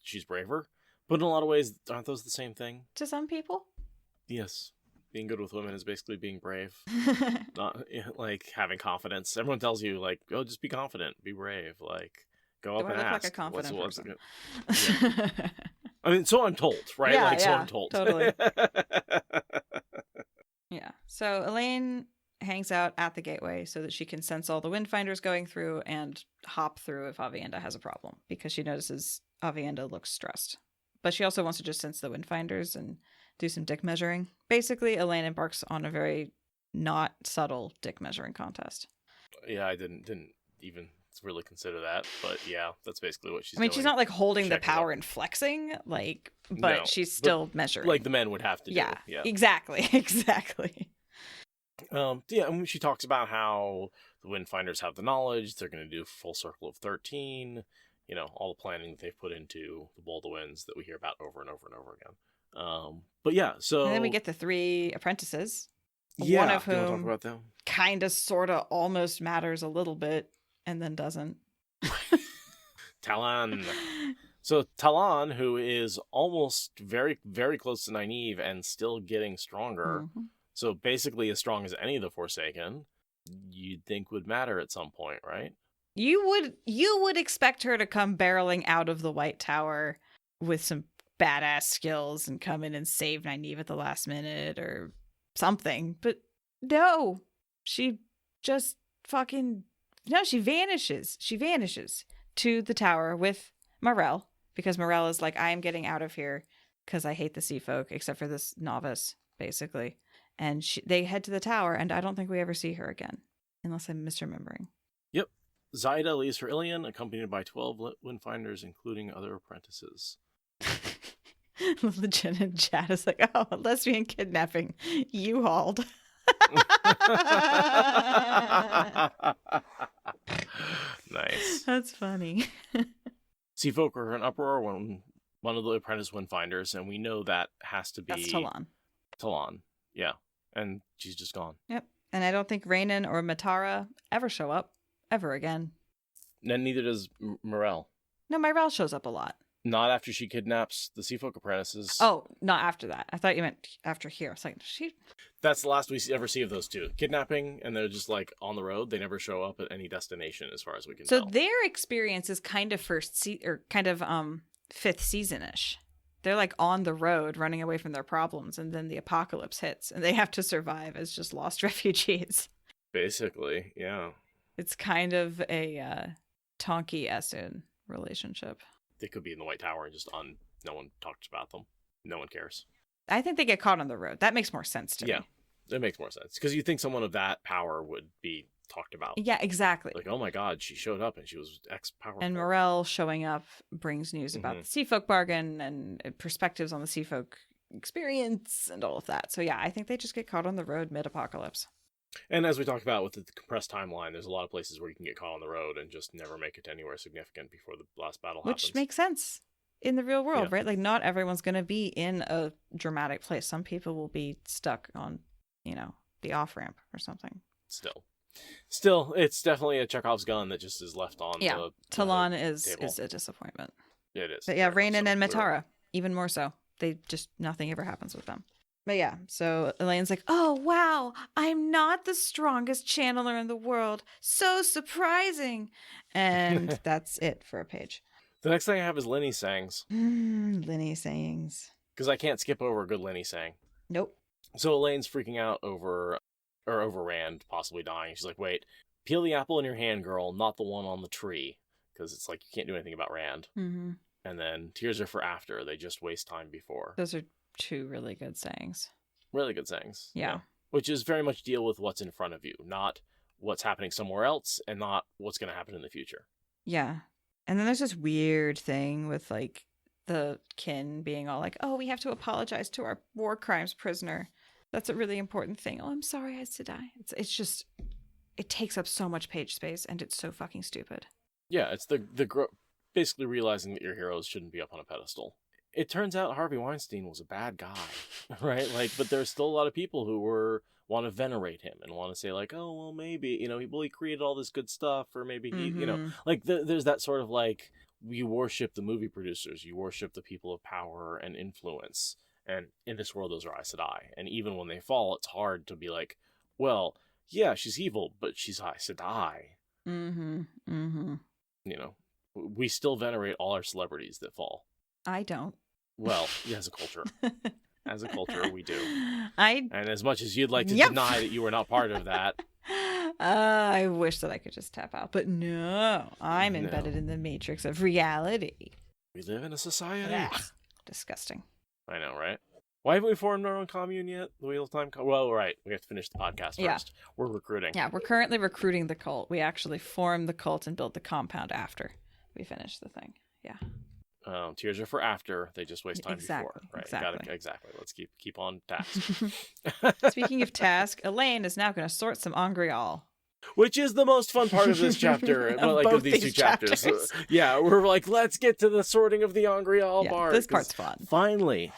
she's braver. But in a lot of ways, aren't those the same thing? To some people? Yes. Being good with women is basically being brave. Not like having confidence. Everyone tells you, like, oh, just be confident, be brave, like go up and ask. Like a confident person. Yeah. I mean, so I'm told, right? Yeah, so I'm told. Totally. Yeah. So Elayne hangs out at the gateway so that she can sense all the windfinders going through and hop through if Avienda has a problem, because she notices Avienda looks stressed. But she also wants to just sense the windfinders and do some dick measuring. Basically, Elayne embarks on a very not subtle dick measuring contest. Yeah, I didn't even really consider that, but yeah, that's basically what she's doing. I mean, she's not like holding the power and flexing, like, but No, she's still measuring. Like the men would have to do. Yeah, exactly. Yeah, and she talks about how the Windfinders have the knowledge, they're going to do full circle of 13, you know, all the planning that they've put into the Bowl of the Winds that we hear about over and over and over again. But yeah, so... And then we get the 3 apprentices, yeah, one of whom talk about them? kind of, sort of, almost matters a little bit, and then doesn't. Talon. So Talon, who is almost very, very close to Nyneave and still getting stronger, so basically as strong as any of the Forsaken, you'd think would matter at some point, right? You would expect her to come barreling out of the White Tower with some badass skills and come in and save Nyneave at the last minute or something, but no, she just fucking... No, she vanishes. She vanishes to the tower with Morel, because Morel is like, I am getting out of here because I hate the sea folk, except for this novice, basically. And they head to the tower, and I don't think we ever see her again, unless I'm misremembering. Yep. Zaida leaves for Ilion, accompanied by 12 Windfinders, including other apprentices. The Jen in chat is like, oh, lesbian kidnapping. You hauled. Nice. That's funny. Sea folk are in uproar when one of the apprentice Windfinders, and we know that has to be... That's Talon. Talon, yeah. And she's just gone. Yep. And I don't think Rainan or Matara ever show up, ever again. And neither does Morel. No, Morel shows up a lot. Not after she kidnaps the Sea folk apprentices. Oh, not after that. I thought you meant after here. It's like, she... That's the last we ever see of those two. Kidnapping, and they're just like on the road. They never show up at any destination, as far as we can tell. So their experience is kind of fifth season-ish. They're like on the road, running away from their problems, and then the apocalypse hits, and they have to survive as just lost refugees. Basically, yeah. It's kind of a Tonki-Esun relationship. They could be in the White Tower and just no one talks about them. No one cares. I think they get caught on the road. That makes more sense to me. Yeah, it makes more sense. Because you think someone of that power would be talked about. Yeah, exactly. Like, oh my god, she showed up and she was X-powerful. And Morel showing up brings news about the Sea Folk bargain and perspectives on the Sea Folk experience and all of that. So yeah, I think they just get caught on the road mid-apocalypse. And as we talked about with the compressed timeline, there's a lot of places where you can get caught on the road and just never make it to anywhere significant before the last battle happens. Which makes sense in the real world, right? Like, not everyone's going to be in a dramatic place. Some people will be stuck on, the off-ramp or something. Still, it's definitely a Chekhov's gun that just is left on the Talon is a disappointment. Yeah, it is. But yeah, Rainan and Matara, even more so. Nothing ever happens with them. But yeah, so Elayne's like, oh, wow, I'm not the strongest channeler in the world. So surprising. And that's it for a page. The next thing I have is Lenny Sayings. Lenny Sayings. Because I can't skip over a good Lenny Saying. Nope. So Elayne's freaking out over Rand possibly dying. She's like, wait, peel the apple in your hand, girl, not the one on the tree. Because it's like, you can't do anything about Rand. Mm-hmm. And then tears are for after. They just waste time before. Those are 2 really good sayings. Really good sayings. Yeah. Which is very much deal with what's in front of you, not what's happening somewhere else, and not what's going to happen in the future. Yeah. And then there's this weird thing with, like, the kin being all like, oh, we have to apologize to our war crimes prisoner. That's a really important thing. Oh, I'm sorry, Aes Sedai. It's just, it takes up so much page space, and it's so fucking stupid. Yeah, it's basically realizing that your heroes shouldn't be up on a pedestal. It turns out Harvey Weinstein was a bad guy, right? Like, but there's still a lot of people who want to venerate him and want to say like, oh, well, maybe, he created all this good stuff, or maybe he, like there's that sort of like, you worship the movie producers, you worship the people of power and influence. And in this world, those are Aes Sedai. And even when they fall, it's hard to be like, well, yeah, she's evil, but she's Aes Sedai. Mm-hmm. Mm-hmm. We still venerate all our celebrities that fall. I don't. Well, as a culture. As a culture, we do. And as much as you'd like to deny that you were not part of that. I wish that I could just tap out. But no, I'm embedded in the matrix of reality. We live in a society. Ugh, disgusting. I know, right? Why haven't we formed our own commune yet? The Wheel of Time? Well, right. We have to finish the podcast first. Yeah. We're recruiting. Yeah, we're currently recruiting the cult. We actually formed the cult and built the compound after we finish the thing. Yeah. Tears are for after. They just waste time before. Right. Exactly. Exactly. Let's keep on task. Speaking of task, Elayne is now going to sort some angreal. Which is the most fun part of this chapter, of these two chapters. Yeah, we're like, let's get to the sorting of the angreal bar. This part's fun. Finally,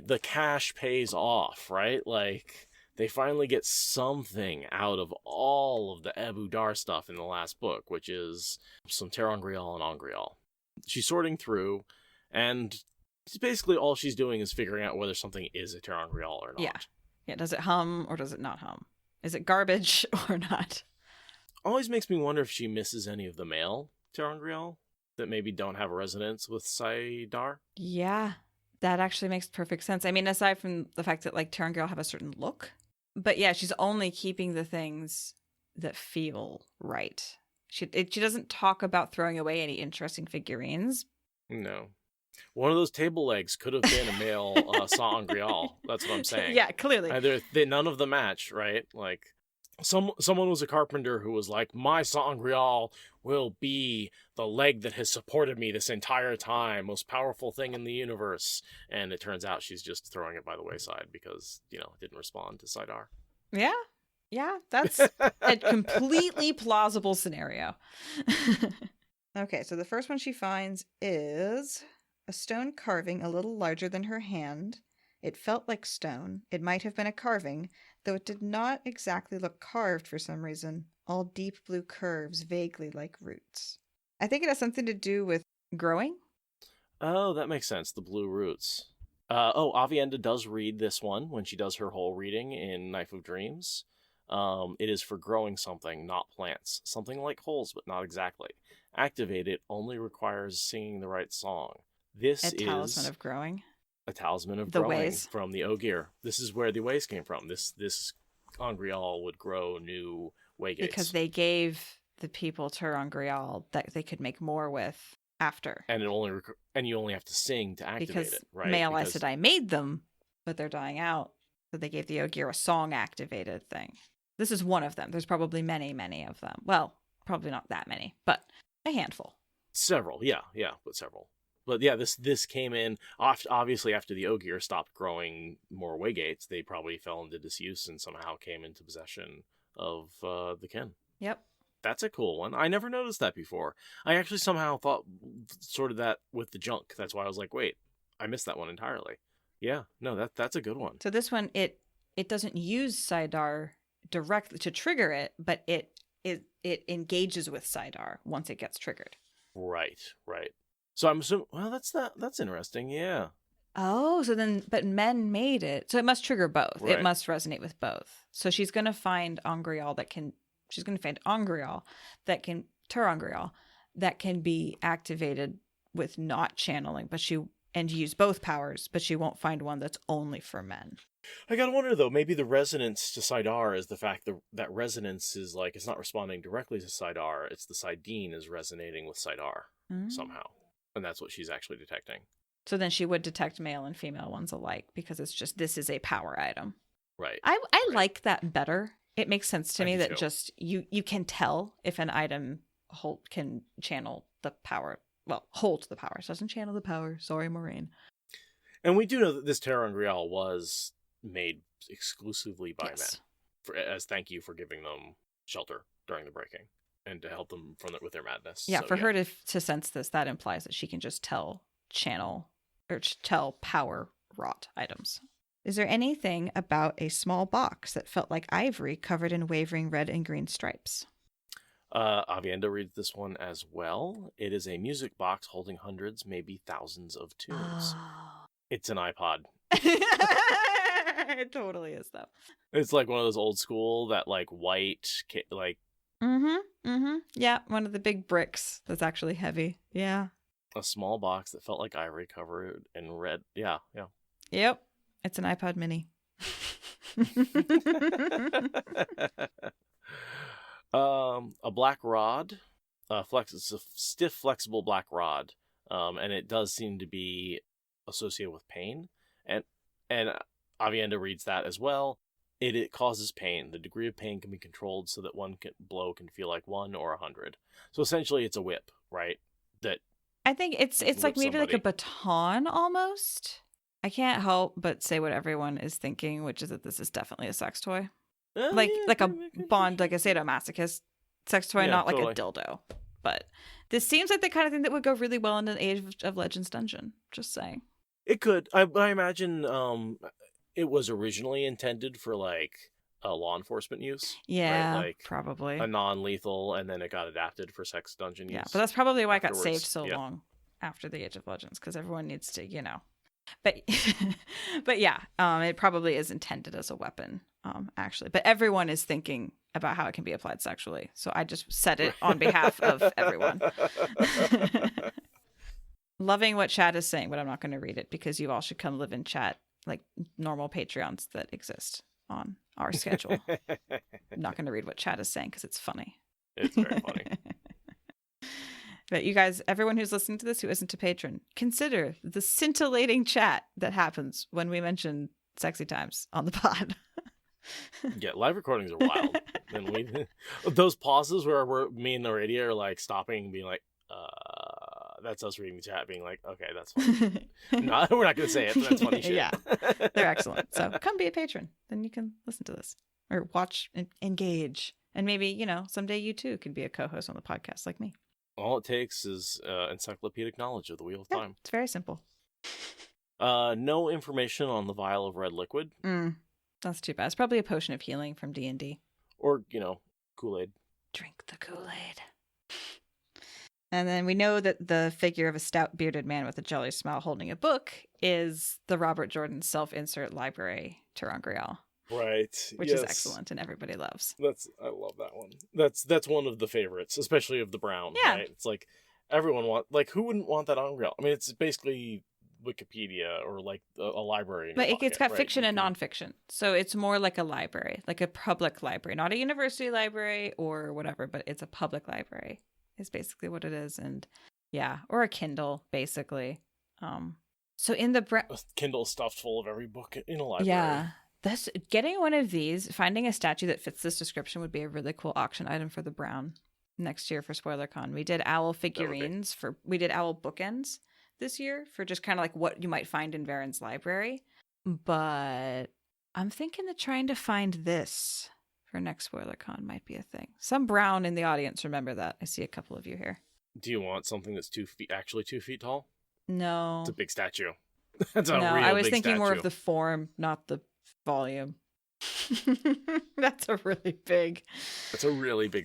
the cash pays off, right? Like, they finally get something out of all of the Ebou Dar stuff in the last book, which is some terangreal and angreal. She's sorting through, and basically all she's doing is figuring out whether something is a terangreal or not. Yeah. Does it hum or does it not hum? Is it garbage or not? Always makes me wonder if she misses any of the male terangreal that maybe don't have a resonance with Saidar. Yeah, that actually makes perfect sense. I mean, aside from the fact that like terangreal have a certain look, but yeah, she's only keeping the things that feel right. She doesn't talk about throwing away any interesting figurines. No. One of those table legs could have been a male angreal. That's what I'm saying. Yeah, clearly. None of them match, right? Like, someone was a carpenter who was like, my angreal will be the leg that has supported me this entire time, most powerful thing in the universe. And it turns out she's just throwing it by the wayside because, it didn't respond to Saidar. Yeah, that's a completely plausible scenario. Okay, so the first one she finds is a stone carving a little larger than her hand. It felt like stone. It might have been a carving, though it did not exactly look carved for some reason. All deep blue curves, vaguely like roots. I think it has something to do with growing. Oh, that makes sense. The blue roots. Avienda does read this one when she does her whole reading in Knife of Dreams. It is for growing something, not plants. Something like holes, but not exactly. Activate it only requires singing the right song. This is a talisman of growing ways. From the Ogier. This is where the ways came from. This angreal would grow new waygates. Because they gave the people angreal that they could make more with after. And you only have to sing to activate it, right? Male Aes Sedai made them, but they're dying out. So they gave the Ogier a song activated thing. This is one of them. There's probably many, many of them. Well, probably not that many, but a handful. Several, yeah, but several. But yeah, this came in, obviously after the Ogier stopped growing more waygates, they probably fell into disuse and somehow came into possession of the kin. Yep. That's a cool one. I never noticed that before. I actually somehow sorted that with the junk. That's why I was like, wait, I missed that one entirely. Yeah, no, that's a good one. So this one, it doesn't use Saidar directly to trigger it, but it engages with Saidar once it gets triggered. Right. So I'm assuming, well, that's interesting, yeah. Oh, so then, but men made it. So it must trigger both. Right. It must resonate with both. So she's going to find angreal that can terangreal that can be activated with not channeling, and use both powers, but she won't find one that's only for men. I gotta wonder, though, maybe the resonance to Saidar is the fact that resonance is like, it's not responding directly to Saidar, it's the Saidin is resonating with Saidar somehow. And that's what she's actually detecting. So then she would detect male and female ones alike, because it's just, this is a power item. Right. I like that better. It makes sense to me that just, you can tell if an item can channel the power holds the powers. Doesn't channel the power. Sorry, Moraine. And we do know that this Terra Angreal was made exclusively by men, as thank you for giving them shelter during the breaking and to help them with their madness. Yeah, for her to sense this, that implies that she can just tell power wrought items. Is there anything about a small box that felt like ivory covered in wavering red and green stripes? Avienda reads this one as well. It is a music box holding hundreds, maybe thousands of tunes. Oh. It's an iPod. It totally is, though. It's like one of those old school, that like white, like... Yeah, one of the big bricks that's actually heavy. Yeah. A small box that felt like ivory covered in red. Yeah. Yep. It's an iPod mini. A black rod. It's a stiff, flexible black rod. And it does seem to be associated with pain. And Avienda reads that as well. It causes pain. The degree of pain can be controlled so that one blow can feel like 1 or 100. So essentially it's a whip, right? That I think it's like maybe somebody. like a baton almost. I can't help but say what everyone is thinking, which is that this is definitely a sex toy. Like a Bond, like a sadomasochist sex toy, not like a dildo. But this seems like the kind of thing that would go really well in an Age of Legends dungeon. Just saying. It could. I imagine it was originally intended for like a law enforcement use. Yeah, right? Like probably. A non-lethal, and then it got adapted for sex dungeon use. Yeah, but that's probably why afterwards. it got saved so long after the Age of Legends, because everyone needs to, But yeah, it probably is intended as a weapon, actually. But everyone is thinking about how it can be applied sexually. So I just said it on behalf of everyone. Loving what chat is saying, but I'm not going to read it because you all should come live in chat like normal Patreons that exist on our schedule. I'm not going to read what chat is saying because it's funny. It's very funny. But you guys, everyone who's listening to this who isn't a patron, consider the scintillating chat that happens when we mention sexy times on the pod. Yeah, live recordings are wild. And those pauses where me and the radio are like stopping and being like, that's us reading the chat being like, okay, that's funny. No, we're not going to say it, but that's funny shit. Yeah, they're excellent. So come be a patron. Then you can listen to this or watch and engage. And maybe, someday you too could be a co-host on the podcast like me. All it takes is encyclopedic knowledge of the Wheel of Time. It's very simple. No information on the vial of red liquid. That's too bad. It's probably a potion of healing from D&D. Or, Kool-Aid. Drink the Kool-Aid. And then we know that the figure of a stout bearded man with a jolly smile holding a book is the Robert Jordan self-insert library Terra Angreal. Right. Which is excellent and everybody loves. I love that one. That's one of the favorites, especially of the brown. Yeah. Right? It's like everyone who wouldn't want that Angreal? I mean, it's basically Wikipedia or like a library. But it's got fiction and nonfiction. So it's more like a library, like a public library, not a university library or whatever, but it's a public library is basically what it is. And yeah, or a Kindle basically. So in the a Kindle stuffed full of every book in a library. Yeah. Getting one of these, finding a statue that fits this description would be a really cool auction item for the Brown next year for SpoilerCon. We did owl figurines we did owl bookends this year for just kind of like what you might find in Varen's library. But I'm thinking that trying to find this for next SpoilerCon might be a thing. Some Brown in the audience remember that. I see a couple of you here. Do you want something that's 2 feet tall? No. It's a big statue. That's a real I was big thinking statue. More of the form, not the volume. That's a really big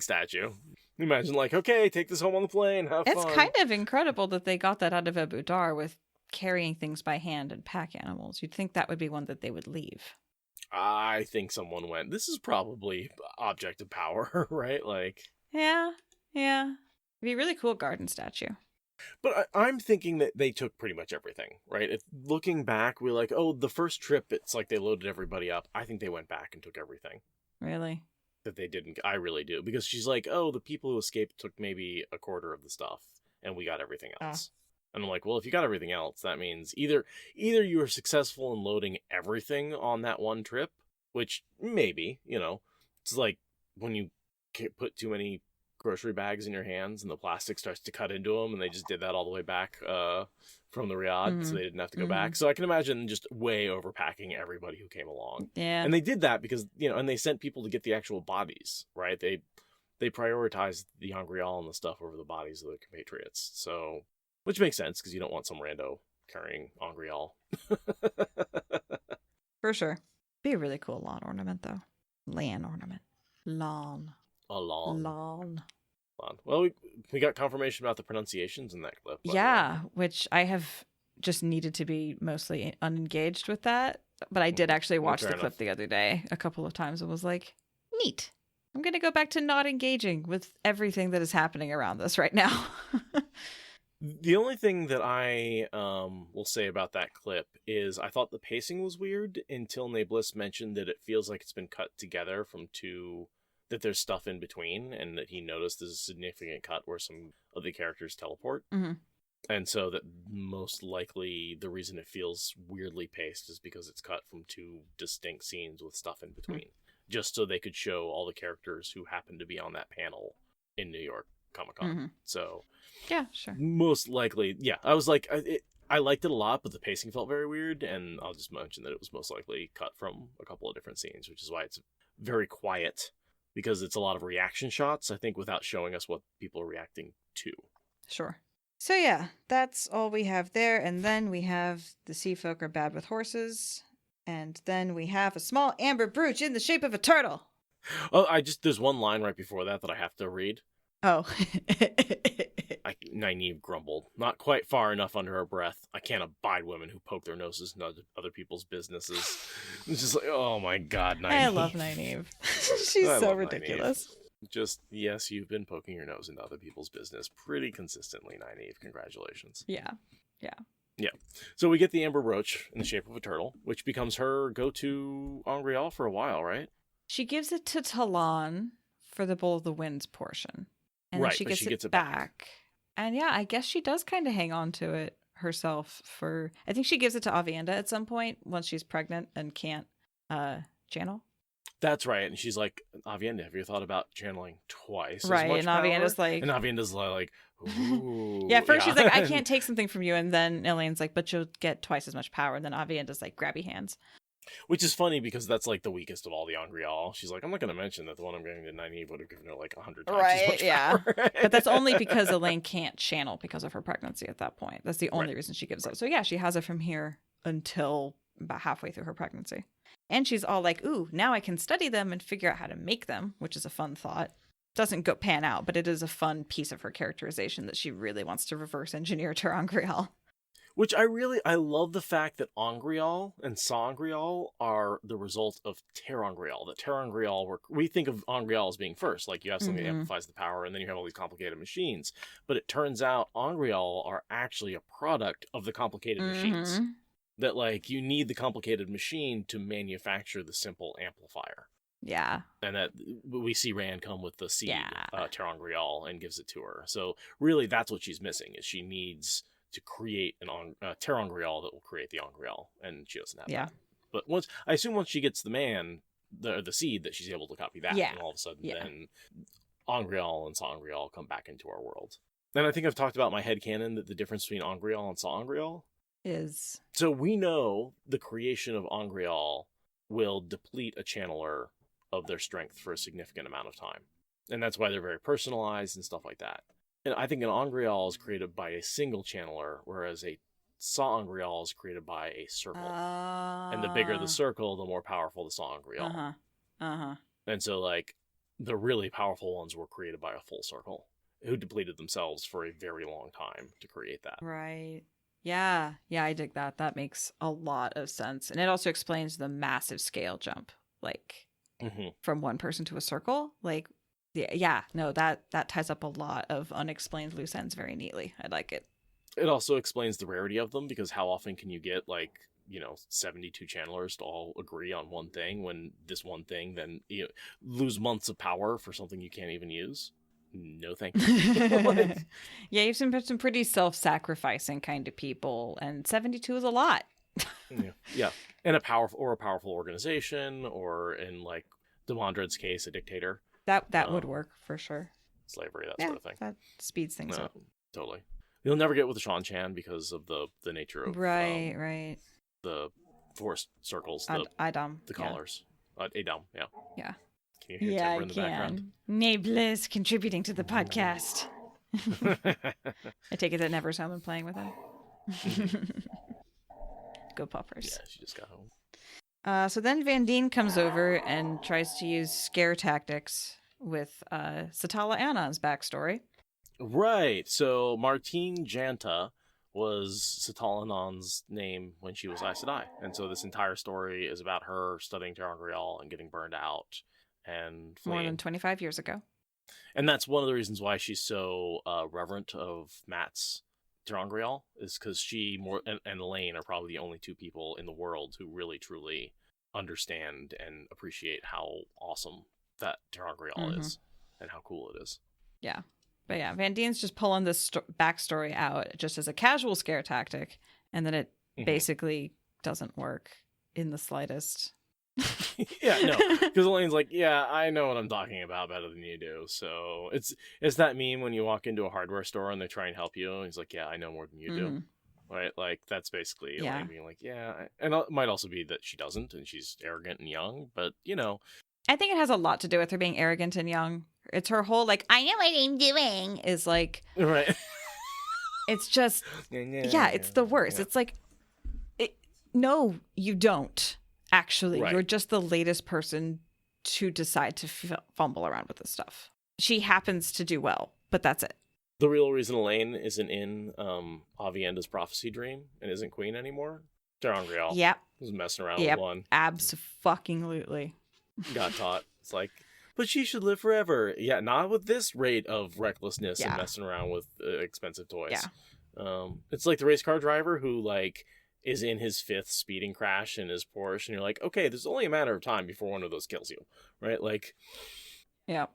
statue. Imagine okay, take this home on the plane, have fun. It's kind of incredible that they got that out of Ebou Dar with carrying things by hand and pack animals. You'd think that would be one that they would leave. I think someone went, this is probably object of power, right? Yeah. It'd be a really cool garden statue. But I'm thinking that they took pretty much everything, right? If looking back, we're like, oh, the first trip, it's like they loaded everybody up. I think they went back and took everything. Really? That they didn't. I really do. Because she's like, oh, the people who escaped took maybe a quarter of the stuff, and we got everything else. And I'm like, well, if you got everything else, that means either you were successful in loading everything on that one trip, which maybe, it's like when you put too many grocery bags in your hands and the plastic starts to cut into them, and they just did that all the way back from the Riyadh, so they didn't have to go back. So I can imagine just way overpacking everybody who came along. Yeah. And they did that because, and they sent people to get the actual bodies, right? They prioritized the angreal and the stuff over the bodies of the compatriots. So, which makes sense because you don't want some rando carrying angreal. For sure. Be a really cool lawn ornament, though. Lan ornament. Lawn. A lawn. Lawn. Well, we got confirmation about the pronunciations in that clip. Yeah, which I have just needed to be mostly unengaged with that. But I did actually watch the clip the other day a couple of times and was like, neat. I'm going to go back to not engaging with everything that is happening around this right now. The only thing that I will say about that clip is I thought the pacing was weird until Nabliss mentioned that it feels like it's been cut together from two, that there's stuff in between, and that he noticed there's a significant cut where some of the characters teleport. Mm-hmm. And so that most likely the reason it feels weirdly paced is because it's cut from two distinct scenes with stuff in between, just so they could show all the characters who happened to be on that panel in New York Comic-Con. Mm-hmm. So yeah, sure. Most likely, yeah. I was like, I liked it a lot, but the pacing felt very weird, and I'll just mention that it was most likely cut from a couple of different scenes, which is why it's very quiet, because it's a lot of reaction shots, I think, without showing us what people are reacting to. Sure. So yeah, that's all we have there, and then we have the sea folk are bad with horses, and then we have a small amber brooch in the shape of a turtle. Oh, there's one line right before that I have to read. Oh. Nyneave grumbled, not quite far enough under her breath. I can't abide women who poke their noses into other people's businesses. It's just like, oh my god, Nyneave. I love Nyneave. She's so ridiculous. Nyneave. Just, yes, you've been poking your nose into other people's business pretty consistently, Nyneave. Congratulations. Yeah. So we get the amber brooch in the shape of a turtle, which becomes her go-to angreal for a while, right? She gives it to Talon for the Bowl of the Winds portion. And right, then she gets it back. And yeah, I guess she does kind of hang on to it herself for... I think she gives it to Avienda at some point once she's pregnant and can't channel. That's right. And she's like, Avienda, have you thought about channeling twice right, as much and power? Avienda's like... And Avienda's like, ooh. yeah, first she's like, I can't take something from you. And then Elayne's like, but you'll get twice as much power. And then Avienda's like, grabby hands. Which is funny because that's like the weakest of all the angreal. She's like, I'm not going to mention that the one I'm getting to Nyneave would have given her like 100 times as much power. But that's only because Elayne can't channel because of her pregnancy at that point. That's the only reason she gives up. So yeah, she has it from here until about halfway through her pregnancy. And she's all like, ooh, now I can study them and figure out how to make them, which is a fun thought. Doesn't go pan out, but it is a fun piece of her characterization that she really wants to reverse engineer to angreal. Which I love the fact that angreal and sangreal are the result of terangreal. That terangreal, we think of angreal as being first, like you have something that amplifies the power, and then you have all these complicated machines. But it turns out angreal are actually a product of the complicated machines. That like you need the complicated machine to manufacture the simple amplifier. Yeah. And that we see Rand come with the seed, terangreal, and gives it to her. So really that's what she's missing, is she needs to create a terangreal that will create the angreal, and she doesn't have that. But once she gets the seed, that she's able to copy that, and all of a sudden then angreal and sangreal come back into our world. And I think I've talked about my headcanon that the difference between angreal and sangreal is... So we know the creation of angreal will deplete a channeler of their strength for a significant amount of time. And that's why they're very personalized and stuff like that. And I think an angreal is created by a single channeler, whereas a sangreal is created by a circle. And the bigger the circle, the more powerful the sangreal. And so, like, the really powerful ones were created by a full circle, who depleted themselves for a very long time to create that. Right. Yeah, I dig that. That makes a lot of sense. And it also explains the massive scale jump, like, from one person to a circle. Like, that ties up a lot of unexplained loose ends very neatly. I like it. It also explains the rarity of them, because how often can you get, 72 channelers to all agree on one thing, when this one thing then lose months of power for something you can't even use? No, thank you. Yeah, you've seen some pretty self-sacrificing kind of people, and 72 is a lot. Yeah. And a powerful organization, or in Demandred's case, a dictator. That would work for sure. slavery, that Yeah, sort of thing. that speeds things up. Totally. You'll never get with the Shan Chan because of the nature of Right. the forest circles, Idom. the collars. Adom, yeah. Yeah. Can you hear Timber in the background? Nablus contributing to the podcast. I take it that Never's home and playing with him. Go Poppers. Yeah, she just got home. So then Vandene comes over and tries to use scare tactics with Satala Anon's backstory. Right. So Martine Janta was Satala Anon's name when she was Aes Sedai. And so this entire story is about her studying Angreal and getting burned out and fleeing. More than 25 years ago. And that's one of the reasons why she's so reverent of Matt's Angreal, is because she and Elayne are probably the only two people in the world who really truly understand and appreciate how awesome that Angreal is and how cool it is. Yeah. But yeah, Vandene's just pulling this backstory out just as a casual scare tactic, and then it basically doesn't work in the slightest. Yeah, no, because Elayne's like, yeah, I know what I'm talking about better than you do. So it's that meme when you walk into a hardware store and they try and help you, and he's like, yeah, I know more than you do. Right? Like, that's basically Elayne being like, yeah. And it might also be that she doesn't, and she's arrogant and young, but, you know. I think it has a lot to do with her being arrogant and young. It's her whole, like, I know what I'm doing, is like... Right. It's just... it's the worst. Yeah. It's like, no, you don't, actually. Right. You're just the latest person to decide to fumble around with this stuff. She happens to do well, but that's it. The real reason Elayne isn't in Avienda's prophecy dream and isn't queen anymore, Angreal. Yep. Was messing around with one. Abso-fucking-lutely. Got taught. It's like, but she should live forever. Yeah, not with this rate of recklessness and messing around with expensive toys. Yeah. It's like the race car driver who, like, is in his 5th speeding crash in his Porsche, and you're like, okay, there's only a matter of time before one of those kills you, right? Like, yeah.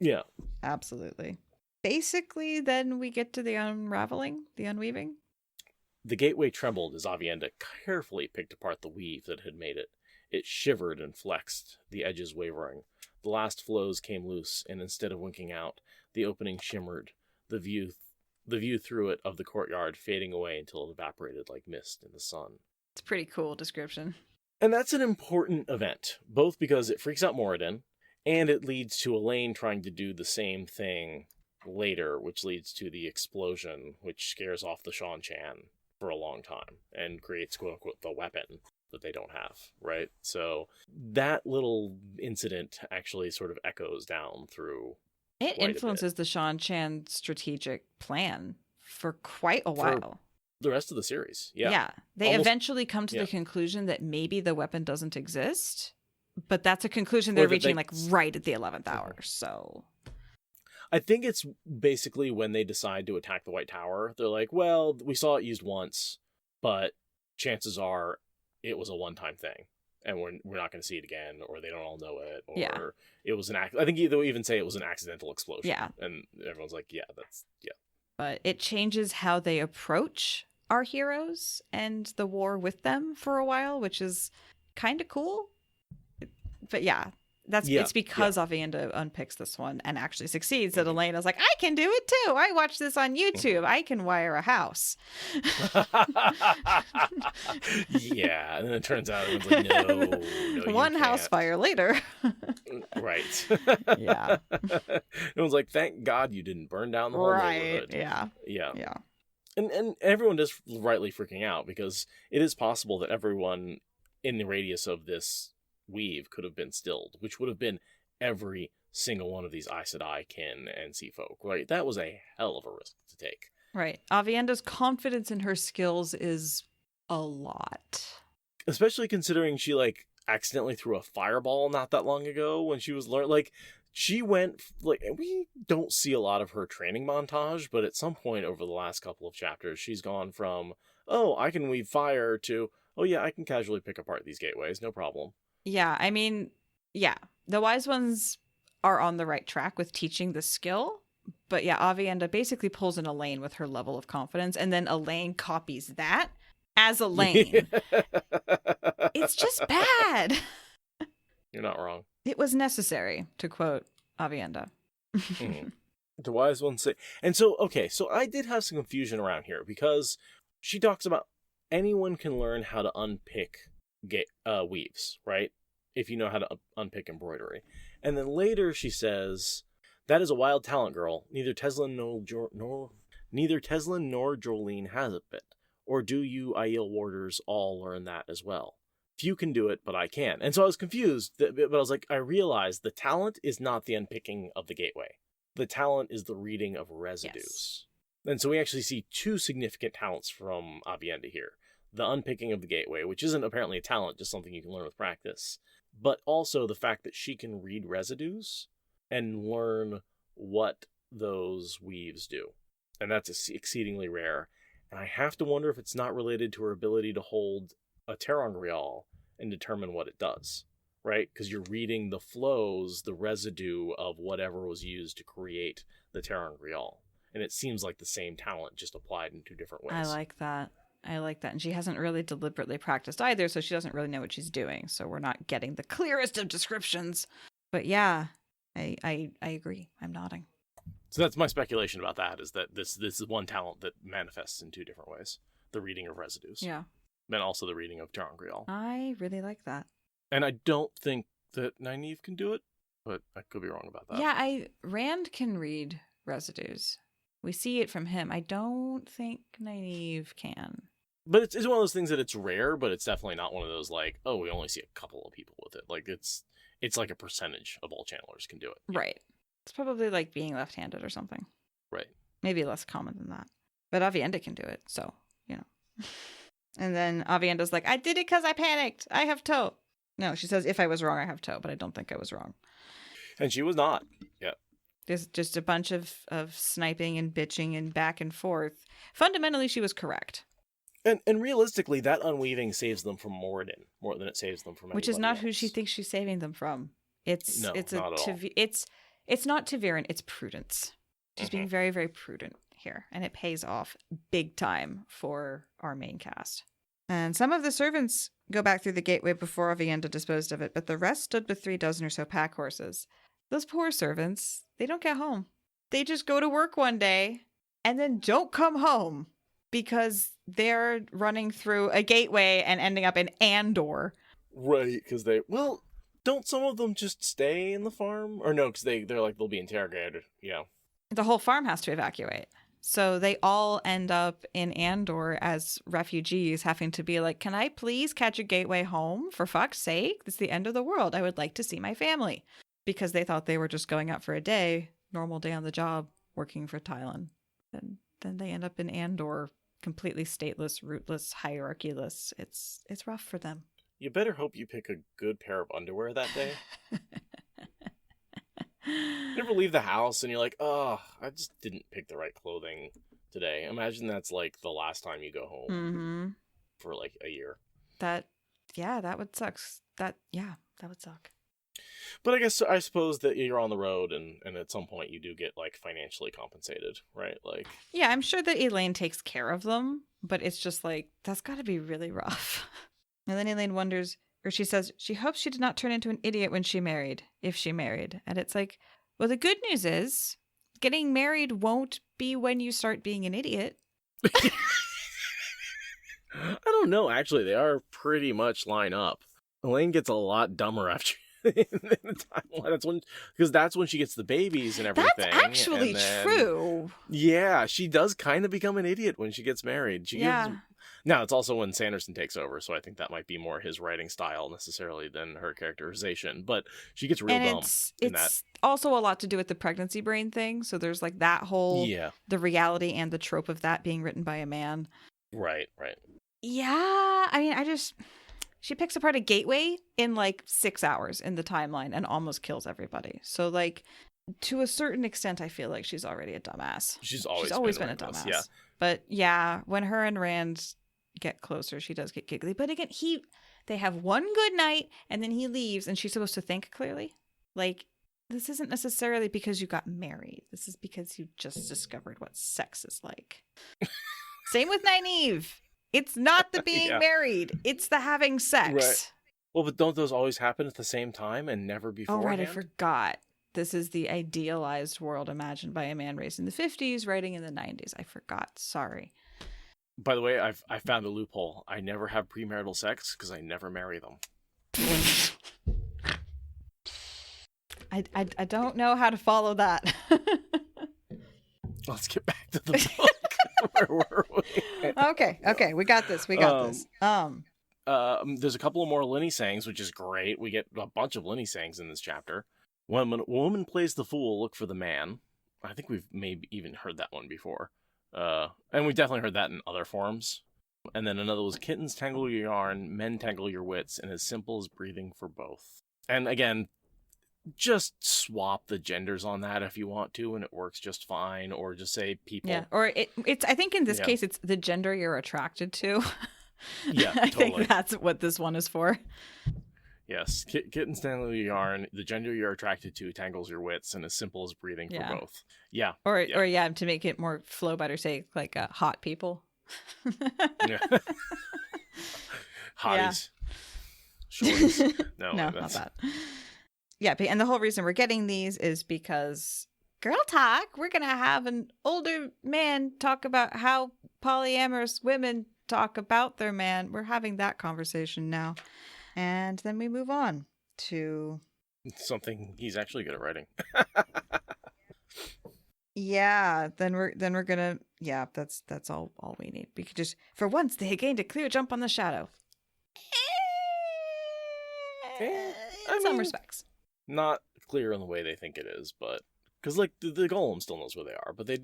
Absolutely. Basically, then we get to the unraveling, the unweaving. The gateway trembled as Avienda carefully picked apart the weave that had made it. It shivered and flexed, the edges wavering. The last flows came loose, and instead of winking out, the opening shimmered, the view through it of the courtyard fading away until it evaporated like mist in the sun. It's a pretty cool description. And that's an important event, both because it freaks out Moridin, and it leads to Elayne trying to do the same thing later, which leads to the explosion, which scares off the Shan Chan for a long time, and creates, quote-unquote, the weapon that they don't have, right? So that little incident actually sort of echoes down through. It influences the Shan Chan strategic plan for quite a while. For the rest of the series, yeah. Yeah, they eventually come to the conclusion that maybe the weapon doesn't exist, but that's a conclusion they're reaching like right at the 11th hour, so... I think it's basically when they decide to attack the White Tower, they're like, well, we saw it used once, but chances are it was a one-time thing, and we're not going to see it again, or they don't all know it, or it was I think they'll even say it was an accidental explosion. Yeah. And everyone's like, But it changes how they approach our heroes and the war with them for a while, which is kind of cool. But it's because Avienda unpicks this one and actually succeeds that Elayne is like, I can do it too. I watched this on YouTube. I can wire a house. Yeah, and then it turns out everyone's like, no, one house fire later. Right. Yeah. Everyone's like, thank God you didn't burn down the whole neighborhood. Yeah. And everyone is rightly freaking out because it is possible that everyone in the radius of this weave could have been stilled, which would have been every single one of these Aes Sedai kin and sea folk, right? That was a hell of a risk to take. Right. Avienda's confidence in her skills is a lot. Especially considering she, like, accidentally threw a fireball not that long ago when she was like, she went, like, we don't see a lot of her training montage, but at some point over the last couple of chapters, she's gone from, oh, I can weave fire to, oh yeah, I can casually pick apart these gateways, no problem. Yeah, I mean, the wise ones are on the right track with teaching the skill, but Avienda basically pulls in Elayne with her level of confidence, and then Elayne copies that as Elayne. It's just bad. You're not wrong. It was necessary, to quote Avienda. The wise ones say... And so, okay, so I did have some confusion around here, because she talks about anyone can learn how to unpick weaves, right? If you know how to unpick embroidery. And then later she says, that is a wild talent, girl. Neither Teslin nor Jolene has it. Or do you Aiel warders all learn that as well? Few can do it, but I can. And so I was confused, but I was like, I realized the talent is not the unpicking of the gateway. The talent is the reading of residues. Yes. And so we actually see two significant talents from Avienda here. The unpicking of the gateway, which isn't apparently a talent, just something you can learn with practice. But also the fact that she can read residues and learn what those weaves do. And that's exceedingly rare. And I have to wonder if it's not related to her ability to hold a angreal and determine what it does, right? Because you're reading the flows, the residue of whatever was used to create the angreal. And it seems like the same talent, just applied in two different ways. I like that. And she hasn't really deliberately practiced either, so she doesn't really know what she's doing. So we're not getting the clearest of descriptions. But yeah, I agree. I'm nodding. So that's my speculation about that, is that this is one talent that manifests in two different ways. The reading of residues. Yeah. And also the reading of angreal. I really like that. And I don't think that Nyneave can do it, but I could be wrong about that. Yeah, Rand can read residues. We see it from him. I don't think Nyneave can. But it's one of those things that it's rare, but it's definitely not one of those like, oh, we only see a couple of people with it. Like it's like a percentage of all channelers can do it. Right. It's probably like being left-handed or something. Right. Maybe less common than that. But Avienda can do it, so, you know. And then Avienda's like, I did it because I panicked. I have toe. No, she says, if I was wrong, I have toe, but I don't think I was wrong. And she was not. Yeah. There's just a bunch of sniping and bitching and back and forth. Fundamentally, she was correct. And realistically, that unweaving saves them from Moridin more than it saves them from anybody Which is not else. who she thinks she's saving them from. It's not at all. It's not Taviran, it's prudence. She's being very, very prudent here, and it pays off big time for our main cast. And some of the servants go back through the gateway before Avienda disposed of it, but the rest stood with 36 or so pack horses. Those poor servants, they don't get home. They just go to work one day and then don't come home because they're running through a gateway and ending up in Andor. Right, because don't some of them just stay in the farm? Or no, because they're like, they'll be interrogated, The whole farm has to evacuate. So they all end up in Andor as refugees, having to be like, can I please catch a gateway home? For fuck's sake, it's the end of the world. I would like to see my family. Because they thought they were just going out for a day, normal day on the job, working for Tylan. And then they end up in Andor, completely stateless, rootless, hierarchyless. It's rough for them. You better hope you pick a good pair of underwear that day. You never leave the house and you're like, oh, I just didn't pick the right clothing today. Imagine that's like the last time you go home for like a year. That would suck. That would suck. But I suppose that you're on the road and at some point you do get like financially compensated, right? Like, yeah, I'm sure that Elayne takes care of them, but it's just like, that's got to be really rough. And then Elayne wonders, or she says, she hopes she did not turn into an idiot when she married, if she married. And it's like, well, the good news is getting married won't be when you start being an idiot. I don't know. Actually, they are pretty much line up. Elayne gets a lot dumber after in the timeline. That's when she gets the babies and everything. That's actually true. Yeah, she does kind of become an idiot when she gets married. Now, it's also when Sanderson takes over, so I think that might be more his writing style necessarily than her characterization. But she gets real dumb in that. It's also a lot to do with the pregnancy brain thing. So there's like that whole, the reality and the trope of that being written by a man. Right. Yeah, I mean, she picks apart a gateway in like 6 hours in the timeline and almost kills everybody. So like, to a certain extent, I feel like she's already a dumbass. She's always been a dumbass. Yeah. But yeah, when her and Rand get closer, she does get giggly. But again, they have one good night and then he leaves and she's supposed to think clearly. Like, this isn't necessarily because you got married. This is because you just discovered what sex is like. Same with Nyneave. It's not the being married. It's the having sex. Right. Well, but don't those always happen at the same time and never beforehand? Oh, right. I forgot. This is the idealized world imagined by a man raised in the 50s, writing in the 90s. I forgot. Sorry. By the way, I found a loophole. I never have premarital sex because I never marry them. I don't know how to follow that. Let's get back to the book. Where were we? Okay, we got this. There's a couple of more Lenny Sayings, which is great. We get a bunch of Lenny Sayings in this chapter. When a woman plays the fool, look for the man. I think we've maybe even heard that one before. And we definitely heard that in other forms. And then another was kittens tangle your yarn, men tangle your wits, and as simple as breathing for both. And again, just swap the genders on that if you want to, and it works just fine. Or just say people. Yeah, or it's. I think in this case, it's the gender you're attracted to. Yeah, I totally. think that's what this one is for. Yes, kittens tangle your yarn, the gender you're attracted to tangles your wits, and as simple as breathing for both. Yeah. Or to make it more flow better, say like hot people. Yeah. Hotties. Shorties. No, not that. Yeah, and the whole reason we're getting these is because girl talk. We're gonna have an older man talk about how polyamorous women talk about their man. We're having that conversation now, and then we move on to something he's actually good at writing. Yeah, then we're gonna that's all we need. We could just for once they gained a clear jump on the shadow. In some respects. Not clear in the way they think it is, but because like the golem still knows where they are, but they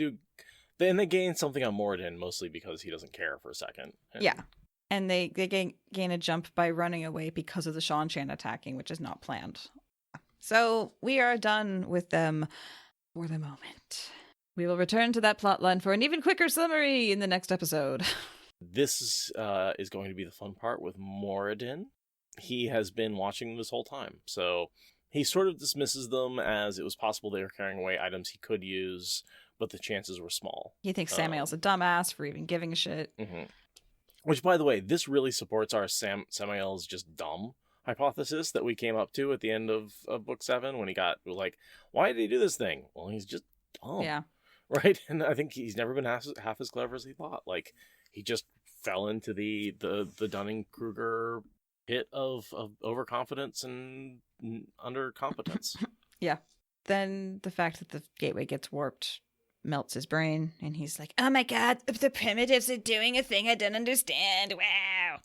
gain something on Moridin mostly because he doesn't care for a second. Yeah, and they gain a jump by running away because of the Shan attacking, which is not planned. So we are done with them for the moment. We will return to that plotline for an even quicker summary in the next episode. This is going to be the fun part with Moridin. He has been watching this whole time, so he sort of dismisses them as it was possible they were carrying away items he could use, but the chances were small. He thinks Samael's a dumbass for even giving a shit. Mm-hmm. Which, by the way, this really supports our Samael's just dumb hypothesis that we came up to at the end of book 7 when he got like, why did he do this thing? Well, he's just dumb. Yeah. Right? And I think he's never been half as clever as he thought. Like, he just fell into the Dunning-Kruger pit of overconfidence and undercompetence. Yeah. Then the fact that the gateway gets warped melts his brain, and he's like, oh my god, the primitives are doing a thing I don't understand. Wow.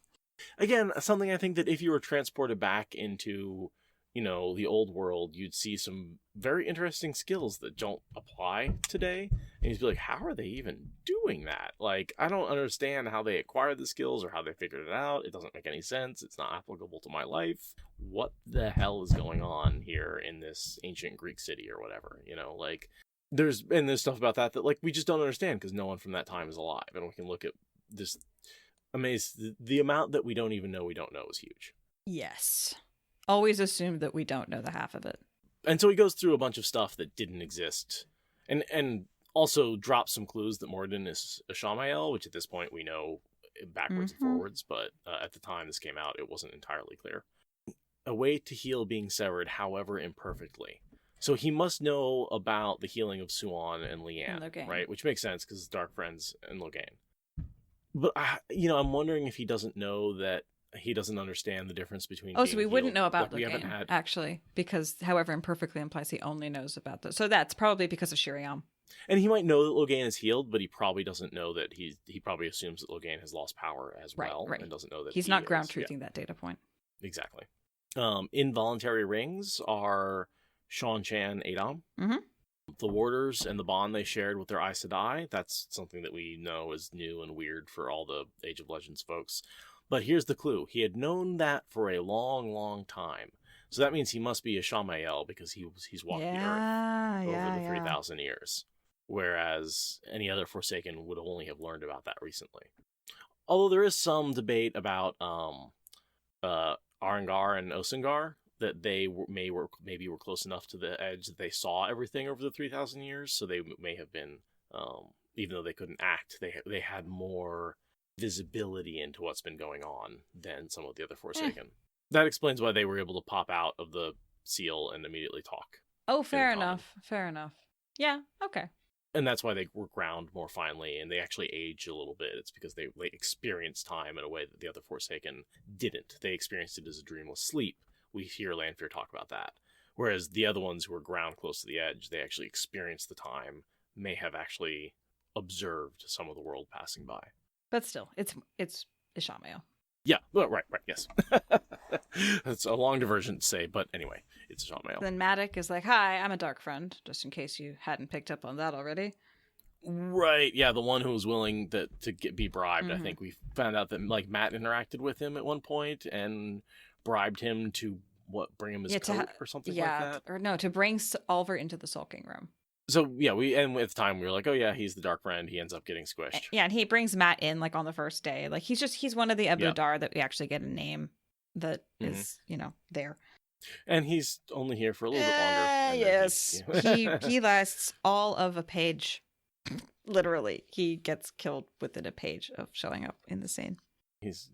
Again, something I think that if you were transported back into, the old world, you'd see some very interesting skills that don't apply today. And you'd be like, how are they even doing that? Like, I don't understand how they acquired the skills or how they figured it out. It doesn't make any sense. It's not applicable to my life. What the hell is going on here in this ancient Greek city or whatever? There's stuff about that like we just don't understand because no one from that time is alive. And we can look at this the amount that we don't even know we don't know is huge. Yes. Always assume that we don't know the half of it. And so he goes through a bunch of stuff that didn't exist. And also drops some clues that Moridin is a Shamael, which at this point we know backwards and forwards, but at the time this came out, it wasn't entirely clear. A way to heal being severed, however imperfectly. So he must know about the healing of Suan and Leanne, right? Which makes sense because it's Dark Friends and Logain. But, I'm wondering if he doesn't know that he doesn't understand the difference between so we wouldn't know about Logain, actually, because however imperfectly implies he only knows about those. So that's probably because of Shiriam. And he might know that Logain is healed, but he probably doesn't know that he probably assumes that Logain has lost power as well, and doesn't know that he's not ground truthing that data point. Exactly. Involuntary rings are Shan Adam. Mm-hmm. The warders and the bond they shared with their Aes Sedai, that's something that we know is new and weird for all the Age of Legends folks. But here's the clue. He had known that for a long, long time. So that means he must be a Shamael because he's walked the earth over the 3,000 years. Whereas any other Forsaken would only have learned about that recently. Although there is some debate about Arangar and Osengar, that they maybe were close enough to the edge that they saw everything over the 3,000 years, so they may have been, even though they couldn't act, they had more visibility into what's been going on than some of the other Forsaken. That explains why they were able to pop out of the seal and immediately talk. Oh, fair enough. Fair enough. Yeah, okay. And that's why they were ground more finely, and they actually aged a little bit. It's because they experienced time in a way that the other Forsaken didn't. They experienced it as a dreamless sleep. We hear Lanfear talk about that. Whereas the other ones who were ground close to the edge, they actually experienced the time, may have actually observed some of the world passing by. But still, it's Ishamael. Yeah, well, right, yes. That's a long diversion to say, but anyway, it's Ishamael. Then Matic is like, hi, I'm a dark friend, just in case you hadn't picked up on that already. Right, yeah, the one who was willing to be bribed. I think we found out that like Matt interacted with him at one point and bribed him to bring him his coat or something like that. Or no, to bring Oliver into the sulking room. So yeah, and at the time we were like, oh yeah, he's the dark friend. He ends up getting squished. Yeah, and he brings Matt in like on the first day. Like he's one of the Ebou Dar that we actually get a name that is, there. And he's only here for a little bit longer. Yes. He lasts all of a page. Literally. He gets killed within a page of showing up in the scene. Because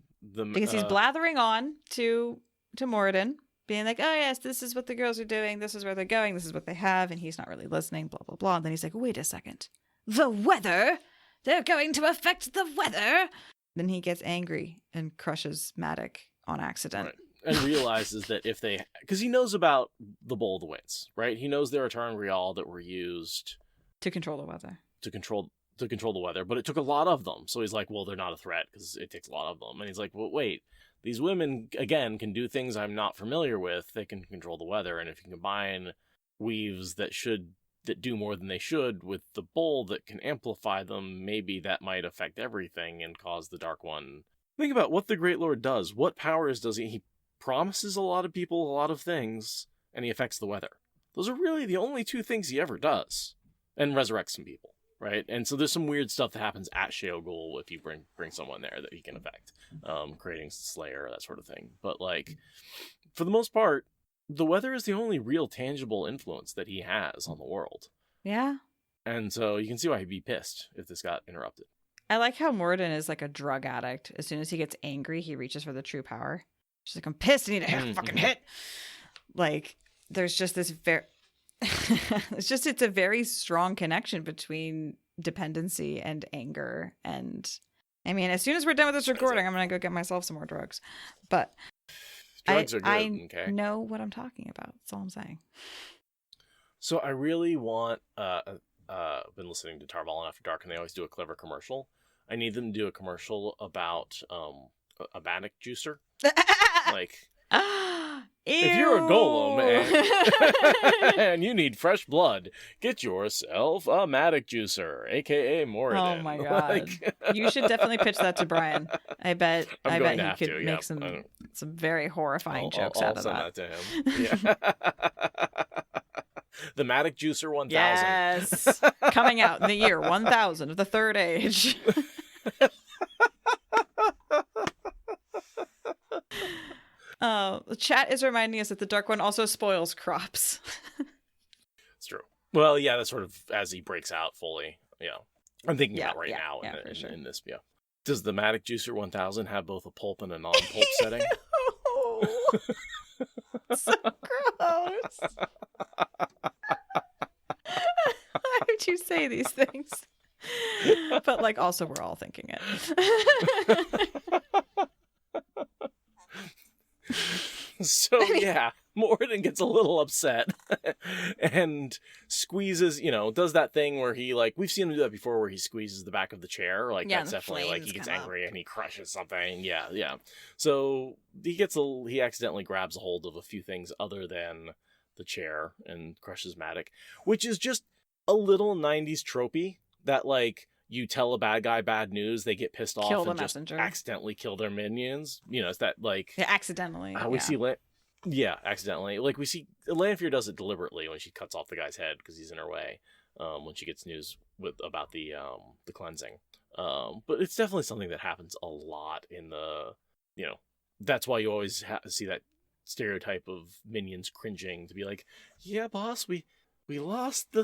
he's blathering on to Moridin, being like, oh yes, this is what the girls are doing, this is where they're going, this is what they have, and he's not really listening, blah, blah, blah. And then he's like, wait a second. The weather? They're going to affect the weather? Then he gets angry and crushes Matic on accident. Right. And realizes that because he knows about the Bowl of the Winds, right? He knows there are angreal that were used to control the weather. To control the weather, but it took a lot of them. So he's like, well, they're not a threat because it takes a lot of them. And he's like, well, wait, these women, again, can do things I'm not familiar with. They can control the weather. And if you combine weaves that do more than they should with the bowl that can amplify them, maybe that might affect everything and cause the Dark One. Think about what the Great Lord does. What powers does he? He promises a lot of people a lot of things, and he affects the weather. Those are really the only two things he ever does. And resurrects some people. Right, and so there's some weird stuff that happens at Sheol if you bring someone there that he can affect, creating Slayer, that sort of thing. But like, for the most part, the weather is the only real tangible influence that he has on the world. Yeah, and so you can see why he'd be pissed if this got interrupted. I like how Moridin is like a drug addict. As soon as he gets angry, he reaches for the true power. She's like, I'm pissed. I need a fucking hit. Like, there's just this it's a very strong connection between dependency and anger. And I mean, as soon as we're done with this recording, I'm gonna go get myself some more drugs. But drugs are good. I know what I'm talking about. That's all I'm saying. So I really want been listening to Tarvalon After Dark, and they always do a clever commercial. I need them to do a commercial about a Bannock juicer. Like, if you're a golem and you need fresh blood, get yourself a Matic juicer, aka Moridin. Oh my god! You should definitely pitch that to Brian. I bet he could make some very horrifying jokes out of that. I'll send that to him. Yeah. The Matic Juicer 1000. Yes, coming out in the year 1000 of the Third Age. The chat is reminding us that the Dark One also spoils crops. It's true. Well, yeah, that's sort of as he breaks out fully. Yeah, I'm thinking about now in this. Yeah, does the Matic Juicer 1000 have both a pulp and a non-pulp setting? So gross. Why would you say these things? But like, also, we're all thinking it. So yeah, Moridin gets a little upset and squeezes, does that thing where he we've seen him do that before, where he squeezes the back of the chair. Like, that's definitely he gets angry and he crushes something. Yeah. So he accidentally grabs a hold of a few things other than the chair and crushes Matic, which is just a little 90s tropey that you tell a bad guy bad news, they get pissed off and just accidentally kill their minions. It's that accidentally. We see accidentally. We see Lanfear does it deliberately when she cuts off the guy's head because he's in her way. When she gets news about the cleansing. But it's definitely something that happens a lot in the that's why you always see that stereotype of minions cringing to be like, yeah, boss, we lost the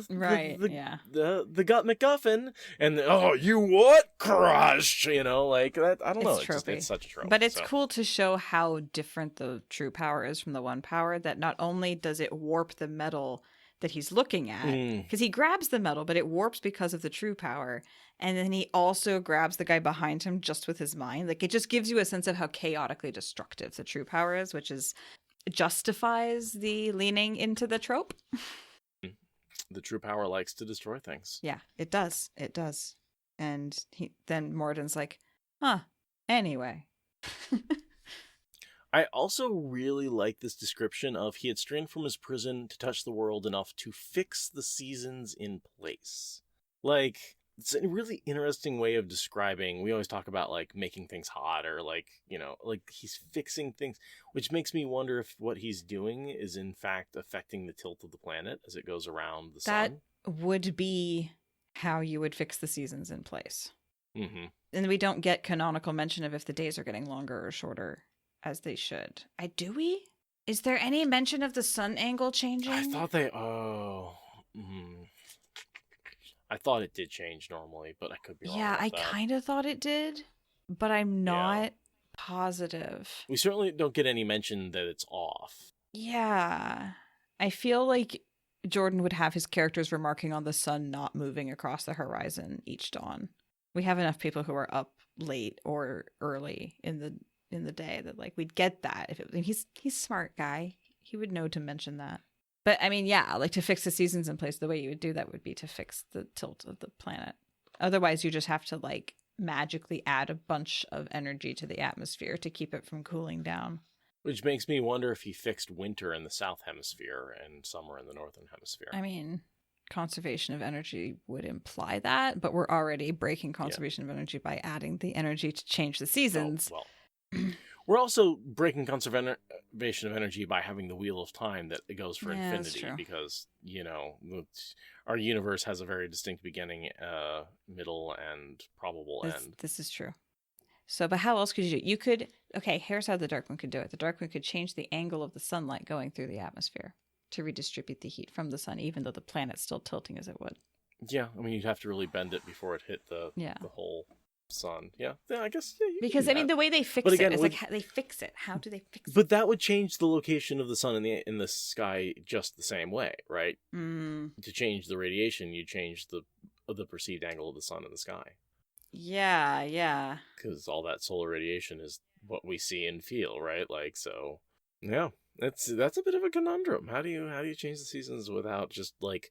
gut MacGuffin, and you what? Crush, that. I don't know. It's such a trope. But it's cool to show how different the true power is from the one power. That not only does it warp the metal that he's looking at, because he grabs the metal, but it warps because of the true power. And then he also grabs the guy behind him just with his mind. Like, it just gives you a sense of how chaotically destructive the true power is, which is justifies the leaning into the trope. The true power likes to destroy things. Yeah, it does. It does. And then Moridin's like, anyway. I also really like this description of he had strayed from his prison to touch the world enough to fix the seasons in place. Like, it's a really interesting way of describing. We always talk about, like, making things hot or, like, you know, like he's fixing things, which makes me wonder if what he's doing is in fact affecting the tilt of the planet as it goes around the sun. That would be how you would fix the seasons in place. Mm-hmm. And we don't get canonical mention of if the days are getting longer or shorter, as they should. Do we? Is there any mention of the sun angle changing? I thought I thought it did change normally, but I could be wrong. Yeah, I kind of thought it did, but I'm not positive. We certainly don't get any mention that it's off. Yeah. I feel like Jordan would have his characters remarking on the sun not moving across the horizon each dawn. We have enough people who are up late or early in the day that, like, we'd get that. If he's a smart guy, he would know to mention that. But I mean, yeah, like, to fix the seasons in place, the way you would do that would be to fix the tilt of the planet. Otherwise, you just have to, like, magically add a bunch of energy to the atmosphere to keep it from cooling down. Which makes me wonder if he fixed winter in the south hemisphere and summer in the northern hemisphere. I mean, conservation of energy would imply that, but we're already breaking conservation of energy by adding the energy to change the seasons. Oh, well. We're also breaking conservation of energy by having the Wheel of Time that goes for infinity, because, you know, our universe has a very distinct beginning, middle, and probable end. This is true. So, but how else could you do it? You could, here's how the Dark One could do it. The Dark One could change the angle of the sunlight going through the atmosphere to redistribute the heat from the sun, even though the planet's still tilting as it would. Yeah, I mean, you'd have to really bend it before it hit the whole sun. Yeah, I guess. Yeah, because I mean, the way they fix it is like they fix it. How do they fix it? But that would change the location of the sun in the sky just the same way, right? To change the radiation, you change the perceived angle of the sun in the sky. Yeah. Because all that solar radiation is what we see and feel, right? Like, so, yeah, that's a bit of a conundrum. How do you change the seasons without just, like,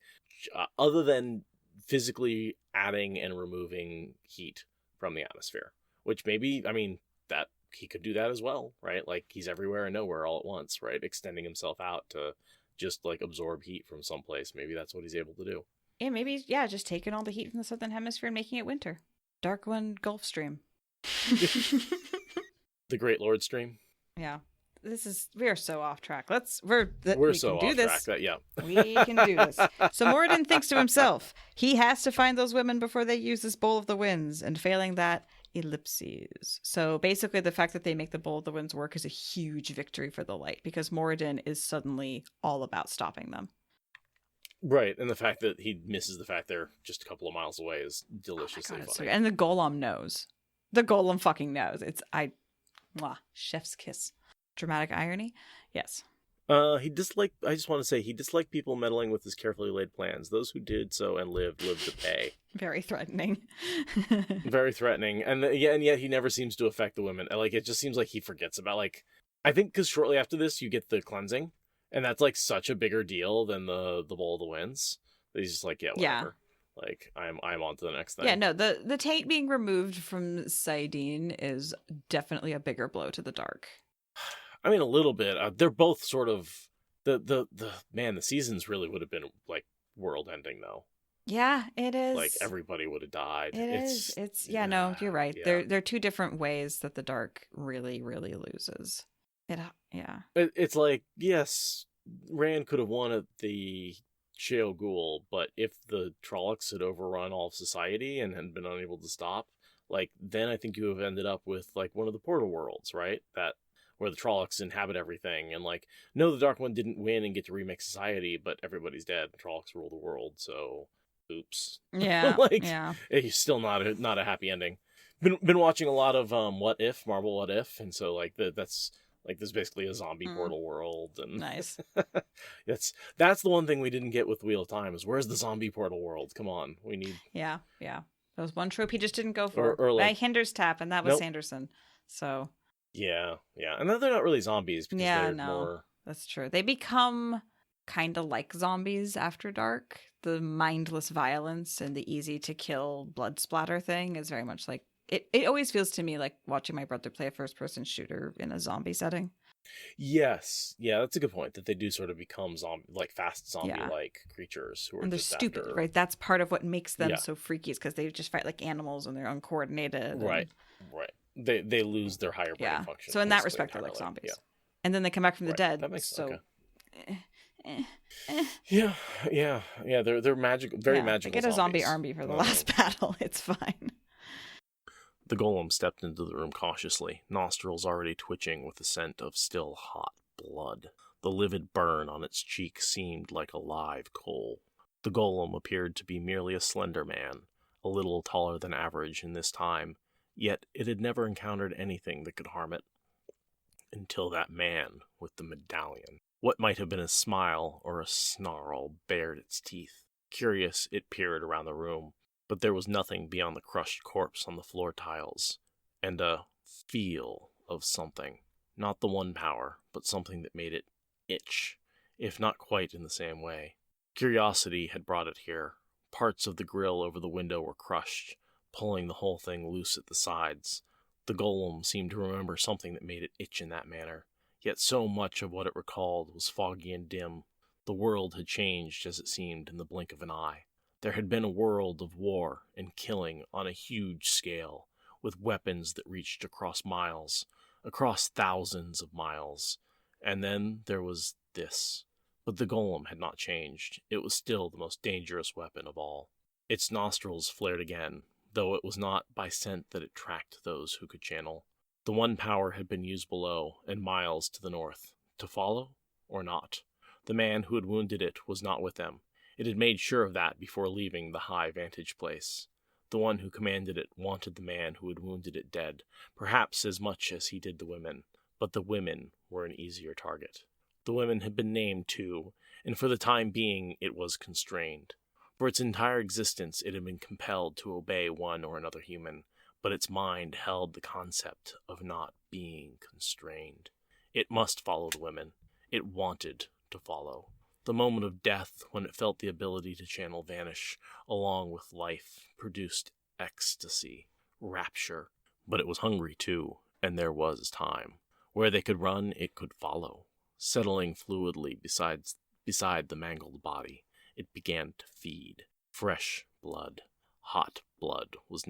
other than physically adding and removing heat from the atmosphere? Which maybe, I mean, that he could do that as well, right? Like, he's everywhere and nowhere all at once, right? Extending himself out to just, like, absorb heat from someplace. Maybe that's what he's able to do. Yeah, maybe, just taking all the heat from the southern hemisphere and making it winter. Dark One Gulf Stream. The Great Lord Stream. Yeah. We are so off track. We so can do off this. track. We can do this. So Moridin thinks to himself, he has to find those women before they use this Bowl of the Winds, and failing that, ellipses. So basically the fact that they make the Bowl of the Winds work is a huge victory for the light, because Moridin is suddenly all about stopping them. Right, and the fact that he misses the fact they're just a couple of miles away is deliciously funny. And the gholam knows. The gholam fucking knows. Chef's kiss. Dramatic irony? Yes. I just want to say he disliked people meddling with his carefully laid plans. Those who did so and lived to pay. Very threatening. Very threatening. And yet he never seems to affect the women. Like, it just seems like he forgets about, like, I think because shortly after this you get the cleansing, and that's, like, such a bigger deal than the Bowl of the Winds. He's just like, whatever. Yeah. Like, I'm on to the next thing. Yeah, no, the taint being removed from Saidin is definitely a bigger blow to the Dark. I mean, a little bit. They're both sort of the seasons really would have been, like, world ending though. Yeah, it is. Like, everybody would have died. It's no, you're right. Yeah. They're two different ways that the Dark really, really loses. It's like, yes, Rand could have won at the Sheol Ghul, but if the Trollocs had overrun all of society and had been unable to stop, like, then I think you have ended up with, like, one of the portal worlds, right? Where the Trollocs inhabit everything, and, like, no, the Dark One didn't win and get to remake society, but everybody's dead. The Trollocs rule the world, so oops. Yeah. It's still not a happy ending. Been watching a lot of Marvel What If, and so, like, that's Like, there's basically a zombie portal world. And Nice. that's the one thing we didn't get with Wheel of Time is, where's the zombie portal world? Come on, we need... Yeah. That was one trope he just didn't go for. Or like... Hinder's Tap, and that was Nope. Sanderson. So... Yeah. And then they're not really zombies because they're more... That's true. They become kind of like zombies after dark. The mindless violence and the easy to kill blood splatter thing is very much like it always feels to me like watching my brother play a first person shooter in a zombie setting. Yes. Yeah, that's a good point, that they do sort of become fast zombie like creatures who are, and they're just stupid, after... right? That's part of what makes them so freaky, is because they just fight like animals and they're uncoordinated. Right. They lose their higher brain function. So in that respect, they're like zombies. Yeah. And then they come back from the dead. That makes so. Okay. Yeah. They're magical, very magical. Get a zombie army for the last battle. It's fine. The golem stepped into the room cautiously, nostrils already twitching with the scent of still hot blood. The livid burn on its cheek seemed like a live coal. The golem appeared to be merely a slender man, a little taller than average in this time, yet it had never encountered anything that could harm it. Until that man with the medallion. What might have been a smile or a snarl bared its teeth. Curious, it peered around the room, but there was nothing beyond the crushed corpse on the floor tiles, and a feel of something. Not the one power, but something that made it itch, if not quite in the same way. Curiosity had brought it here. Parts of the grill over the window were crushed, pulling the whole thing loose at the sides. The golem seemed to remember something that made it itch in that manner, yet so much of what it recalled was foggy and dim. The world had changed, as it seemed, in the blink of an eye. There had been a world of war and killing on a huge scale, with weapons that reached across miles, across thousands of miles. And then there was this. But the golem had not changed. It was still the most dangerous weapon of all. Its nostrils flared again, though it was not by scent that it tracked those who could channel. The one power had been used below, and miles to the north. To follow, or not? The man who had wounded it was not with them. It had made sure of that before leaving the high vantage place. The one who commanded it wanted the man who had wounded it dead, perhaps as much as he did the women, but the women were an easier target. The women had been named, too, and for the time being it was constrained. For its entire existence it had been compelled to obey one or another human, but its mind held the concept of not being constrained. It must follow the women. It wanted to follow. The moment of death, when it felt the ability to channel vanish, along with life, produced ecstasy, rapture. But it was hungry, too, and there was time. Where they could run, it could follow. Settling fluidly beside the mangled body, it began to feed. Fresh blood, hot blood was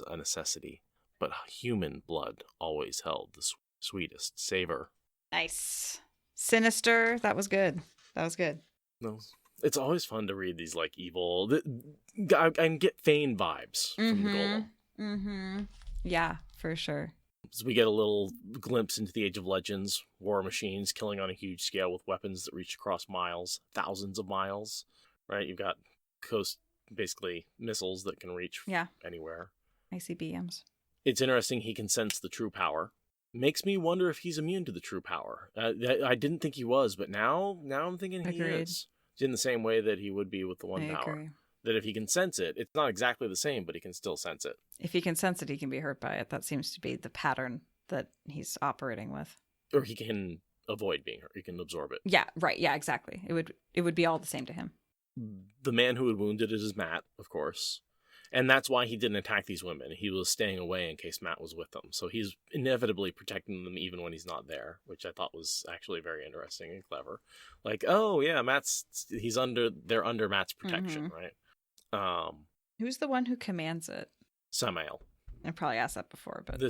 a necessity, but human blood always held the sweetest savor. Nice. Sinister. That was good. No, it's always fun to read these evil. I can get Fane vibes from the golem. Mm-hmm. Yeah, for sure. So we get a little glimpse into the Age of Legends, war machines killing on a huge scale with weapons that reach across miles, thousands of miles. Right? You've got basically missiles that can reach anywhere. ICBMs. It's interesting he can sense the true power. Makes me wonder if he's immune to the true power. I didn't think he was, but now I'm thinking he is. In the same way that he would be with the one power. Agree. That if he can sense it, it's not exactly the same, but he can still sense it. If he can sense it, he can be hurt by it. That seems to be the pattern that he's operating with. Or he can avoid being hurt. He can absorb it. Yeah, right. Yeah, exactly. It would be all the same to him. The man who had wounded it is Matt, of course. And that's why he didn't attack these women. He was staying away in case Matt was with them. So he's inevitably protecting them even when he's not there, which I thought was actually very interesting and clever. Like, oh yeah, they're under Matt's protection, right? Who's the one who commands it? Samael. I probably asked that before, but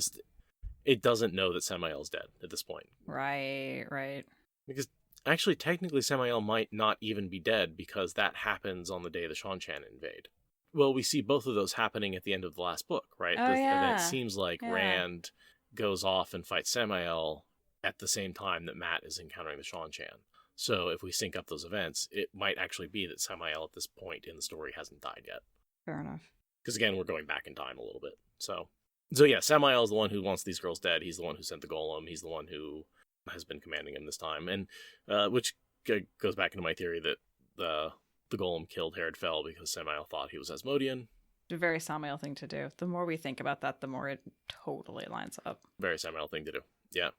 it doesn't know that Samael's dead at this point. Right. Because actually, technically, Samael might not even be dead because that happens on the day the Seanchan invade. Well, we see both of those happening at the end of the last book, right? Oh, yeah. And it seems like Rand goes off and fights Samael at the same time that Matt is encountering the Seanchan. So if we sync up those events, it might actually be that Samael at this point in the story hasn't died yet. Fair enough. Because again, we're going back in time a little bit. So So yeah, Samael is the one who wants these girls dead. He's the one who sent the golem. He's the one who has been commanding him this time. And which goes back into my theory that the golem killed Herod Fell because Samael thought he was Asmodean. A very Samael thing to do. The more we think about that, the more it totally lines up. Very Samael thing to do. Yeah.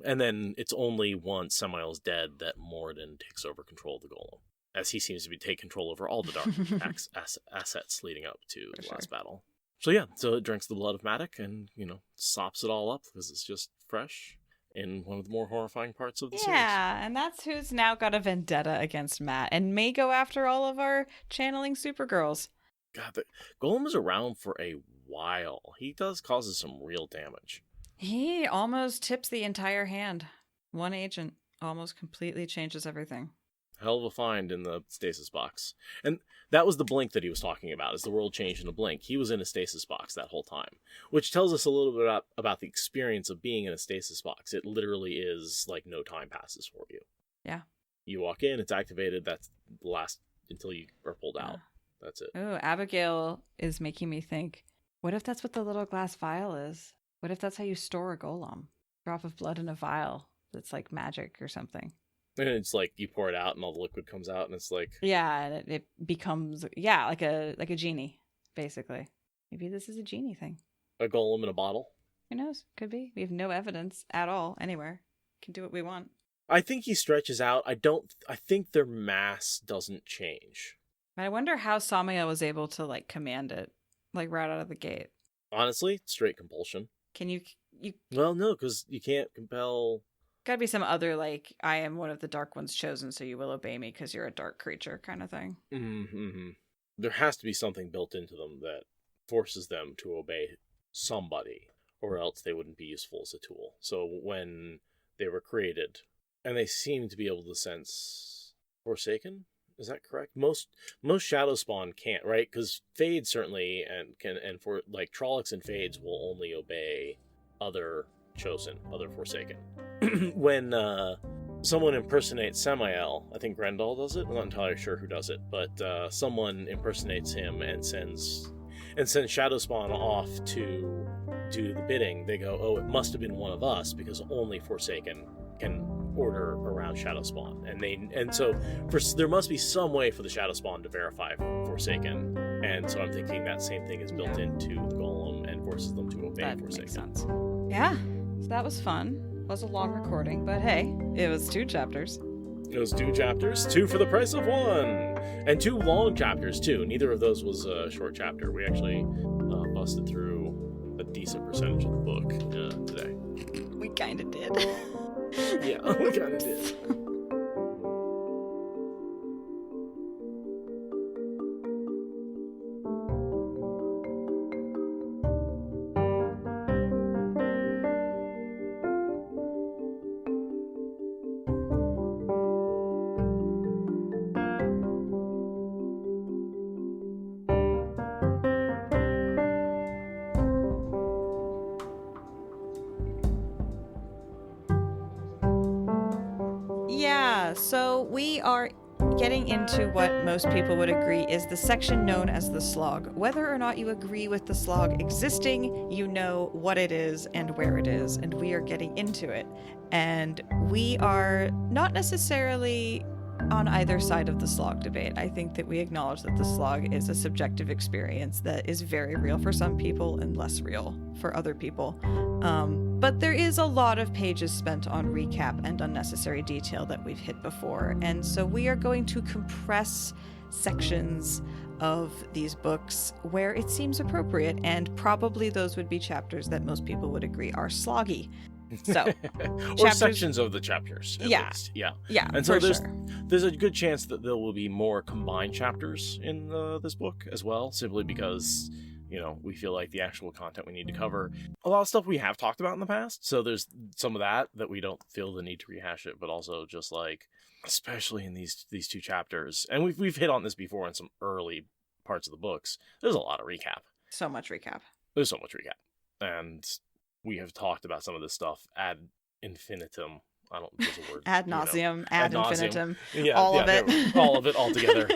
And then it's only once Samael's dead that Moridin takes over control of the golem, as he seems to take control over all the dark assets leading up to the last battle. So yeah, so it drinks the blood of Matic and, sops it all up because it's just fresh in one of the more horrifying parts of the series. Yeah, and that's who's now got a vendetta against Matt and may go after all of our channeling Supergirls. God, the golem is around for a while. He causes some real damage. He almost tips the entire hand. One agent almost completely changes everything. Hell of a find in the stasis box. And that was the blink that he was talking about, is the world changed in a blink. He was in a stasis box that whole time, which tells us a little bit about the experience of being in a stasis box. It literally is like no time passes for you. Yeah. You walk in, it's activated, that's the last until you are pulled out. That's it. Oh, Abigail is making me think, what if that's what the little glass vial is? What if that's how you store a golem? Drop of blood in a vial that's like magic or something. And it's like you pour it out and all the liquid comes out and it's like... Yeah, and it becomes, like a genie, basically. Maybe this is a genie thing. A golem in a bottle? Who knows? Could be. We have no evidence at all anywhere. Can do what we want. I think he stretches out. I think their mass doesn't change. I wonder how Samael was able to, command it, right out of the gate. Honestly, straight compulsion. Can you... Well, no, because you can't compel... Gotta be some other, I am one of the Dark Ones chosen, so you will obey me because you're a dark creature kind of thing. Mm-hmm. There has to be something built into them that forces them to obey somebody, or else they wouldn't be useful as a tool. So when they were created, and they seem to be able to sense Forsaken? Is that correct? Most Shadow Spawn can't, right? Because Fades certainly, and for Trollocs and Fades will only obey other chosen, other Forsaken. When someone impersonates Samael, I think Grendel does it. I'm not entirely sure who does it, but someone impersonates him and sends Shadow Spawn off to do the bidding. They go, oh, it must have been one of us because only Forsaken can order around Shadow Spawn, and so there must be some way for the Shadow Spawn to verify Forsaken, and so I'm thinking that same thing is built into the golem and forces them to obey Forsaken. Makes sense. Yeah, so that was fun. It was a long recording, but hey, it was 2 chapters. It was 2 chapters, 2 for the price of 1, and 2 long chapters too. Neither of those was a short chapter. We actually busted through a decent percentage of the book today. We kind of did. Yeah, we kind of did. So we are getting into what most people would agree is the section known as the slog. Whether or not you agree with the slog existing, you know what it is and where it is, and we are getting into it. And we are not necessarily on either side of the slog debate. I think that we acknowledge that the slog is a subjective experience that is very real for some people and less real for other people. But there is a lot of pages spent on recap and unnecessary detail that we've hit before. And so we are going to compress sections of these books where it seems appropriate. And probably those would be chapters that most people would agree are sloggy. So, or sections of the chapters, at least. Yeah. And so there's a good chance that there will be more combined chapters in this book as well, simply because, we feel like the actual content we need to cover, a lot of stuff we have talked about in the past. So there's some of that we don't feel the need to rehash it, but also just especially in these 2 chapters, and we've hit on this before in some early parts of the books. There's a lot of recap. So much recap. There's so much recap, and we have talked about some of this stuff ad infinitum. I don't know if there's a word. Ad nauseum, ad infinitum. Yeah, all of it. All of it all together.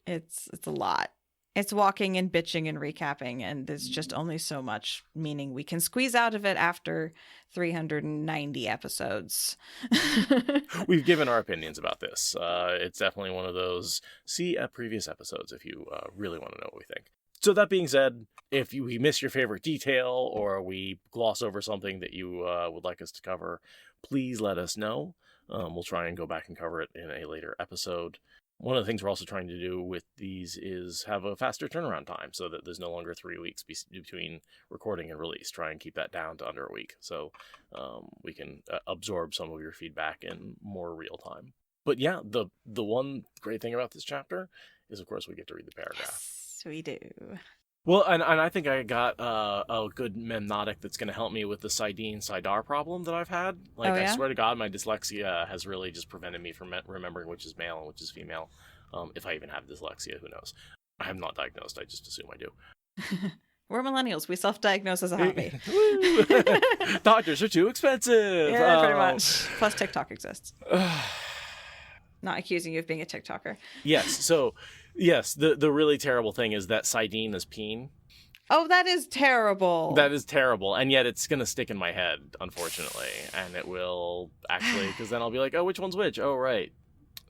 It's a lot. It's walking and bitching and recapping, and there's just only so much meaning we can squeeze out of it after 390 episodes. We've given our opinions about this. It's definitely one of those, see previous episodes if you really want to know what we think. So that being said, if we miss your favorite detail or we gloss over something that you would like us to cover, please let us know. We'll try and go back and cover it in a later episode. One of the things we're also trying to do with these is have a faster turnaround time so that there's no longer 3 weeks between recording and release. Try and keep that down to under a week so we can absorb some of your feedback in more real time. But yeah, the one great thing about this chapter is, of course, we get to read the paragraph. Yes, we do. Well, and I think I got a good memnotic that's going to help me with the Sidar problem that I've had. Like, I swear to God, my dyslexia has really just prevented me from remembering which is male and which is female. If I even have dyslexia, who knows? I am not diagnosed. I just assume I do. We're millennials. We self-diagnose as a hobby. Doctors are too expensive. Yeah, pretty much. Plus TikTok exists. Not accusing you of being a TikToker. Yes. So, yes, the really terrible thing is that Sidene is peen. Oh, that is terrible. That is terrible. And yet it's going to stick in my head, unfortunately. And it will actually, because then I'll be like, oh, which one's which? Oh, right.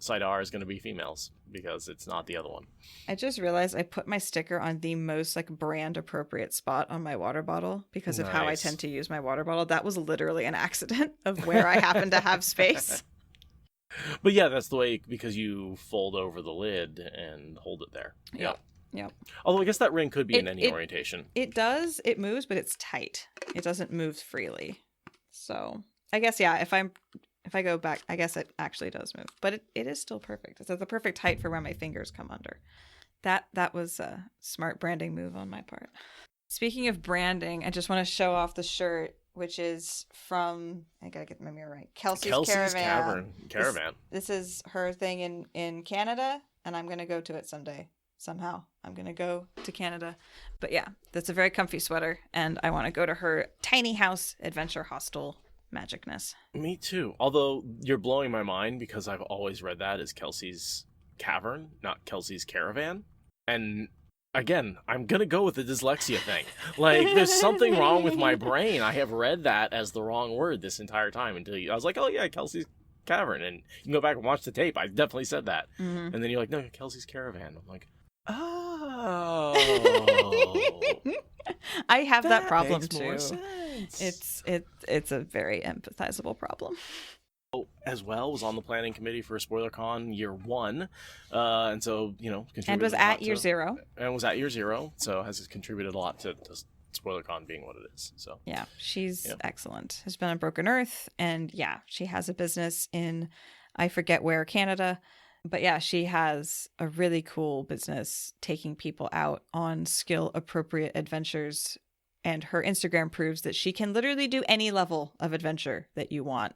Sidar is going to be females because it's not the other one. I just realized I put my sticker on the most brand appropriate spot on my water bottle because of how I tend to use my water bottle. That was literally an accident of where I happen to have space. But yeah, that's the way, because you fold over the lid and hold it there. Yeah. Although I guess that ring could be in any orientation. It does. It moves, but it's tight. It doesn't move freely. So I guess, yeah, if I go back, I guess it actually does move. But it is still perfect. It's at the perfect height for where my fingers come under. That was a smart branding move on my part. Speaking of branding, I just want to show off the shirt, which is from, I gotta get my mirror right, Kelsey's Caravan. This is her thing in Canada, and I'm gonna go to it someday. Somehow I'm gonna go to Canada. But yeah, that's a very comfy sweater, and I want to go to her tiny house adventure hostel magicness. Me too. Although you're blowing my mind because I've always read that as Kelsey's Cavern, not Kelsey's Caravan. And again, I'm going to go with the dyslexia thing. Like, there's something wrong with my brain. I have read that as the wrong word this entire time until I was like, oh yeah, Kelsey's Cavern. And you can go back and watch the tape. I definitely said that. Mm-hmm. And then you're like, no, Kelsey's Caravan. I'm like, oh. I have that problem too. It's a very empathizable problem. As well, was on the planning committee for SpoilerCon year 1, and so and was at year 0, so has contributed a lot to SpoilerCon being what it is. So yeah, she's excellent. Has been on Broken Earth, and yeah, she has a business in I forget where, Canada, but yeah, she has a really cool business taking people out on skill appropriate adventures. And her Instagram proves that she can literally do any level of adventure that you want.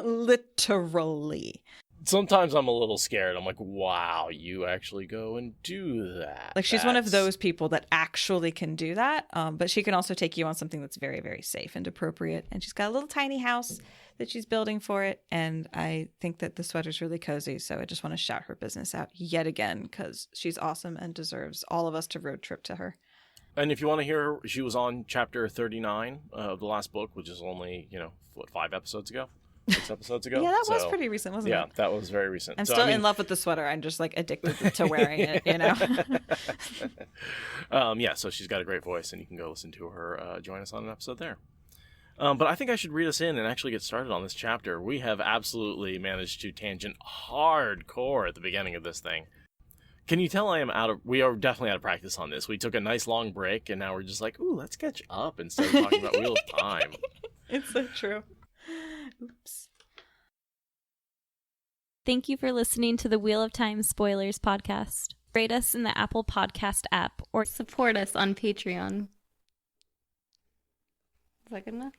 Literally. Sometimes I'm a little scared. I'm like, wow, you actually go and do that. Like, she's one of those people that actually can do that. But she can also take you on something that's very, very safe and appropriate. And she's got a little tiny house that she's building for it. And I think that the sweater's really cozy. So I just want to shout her business out yet again because she's awesome and deserves all of us to road trip to her. And if you want to hear her, she was on chapter 39 of the last book, which is only, 5 episodes ago? 6 episodes ago? Yeah, that was pretty recent, wasn't it? Yeah, that was very recent. I'm still in love with the sweater. I'm just addicted to wearing it, Yeah, so she's got a great voice, and you can go listen to her. Join us on an episode there. But I think I should read us in and actually get started on this chapter. We have absolutely managed to tangent hardcore at the beginning of this thing. Can you tell we are definitely out of practice on this. We took a nice long break, and now we're just like, ooh, let's catch up instead of talking about Wheel of Time. It's so true. Oops. Thank you for listening to the Wheel of Time Spoilers podcast. Rate us in the Apple Podcast app or support us on Patreon. Is that good enough?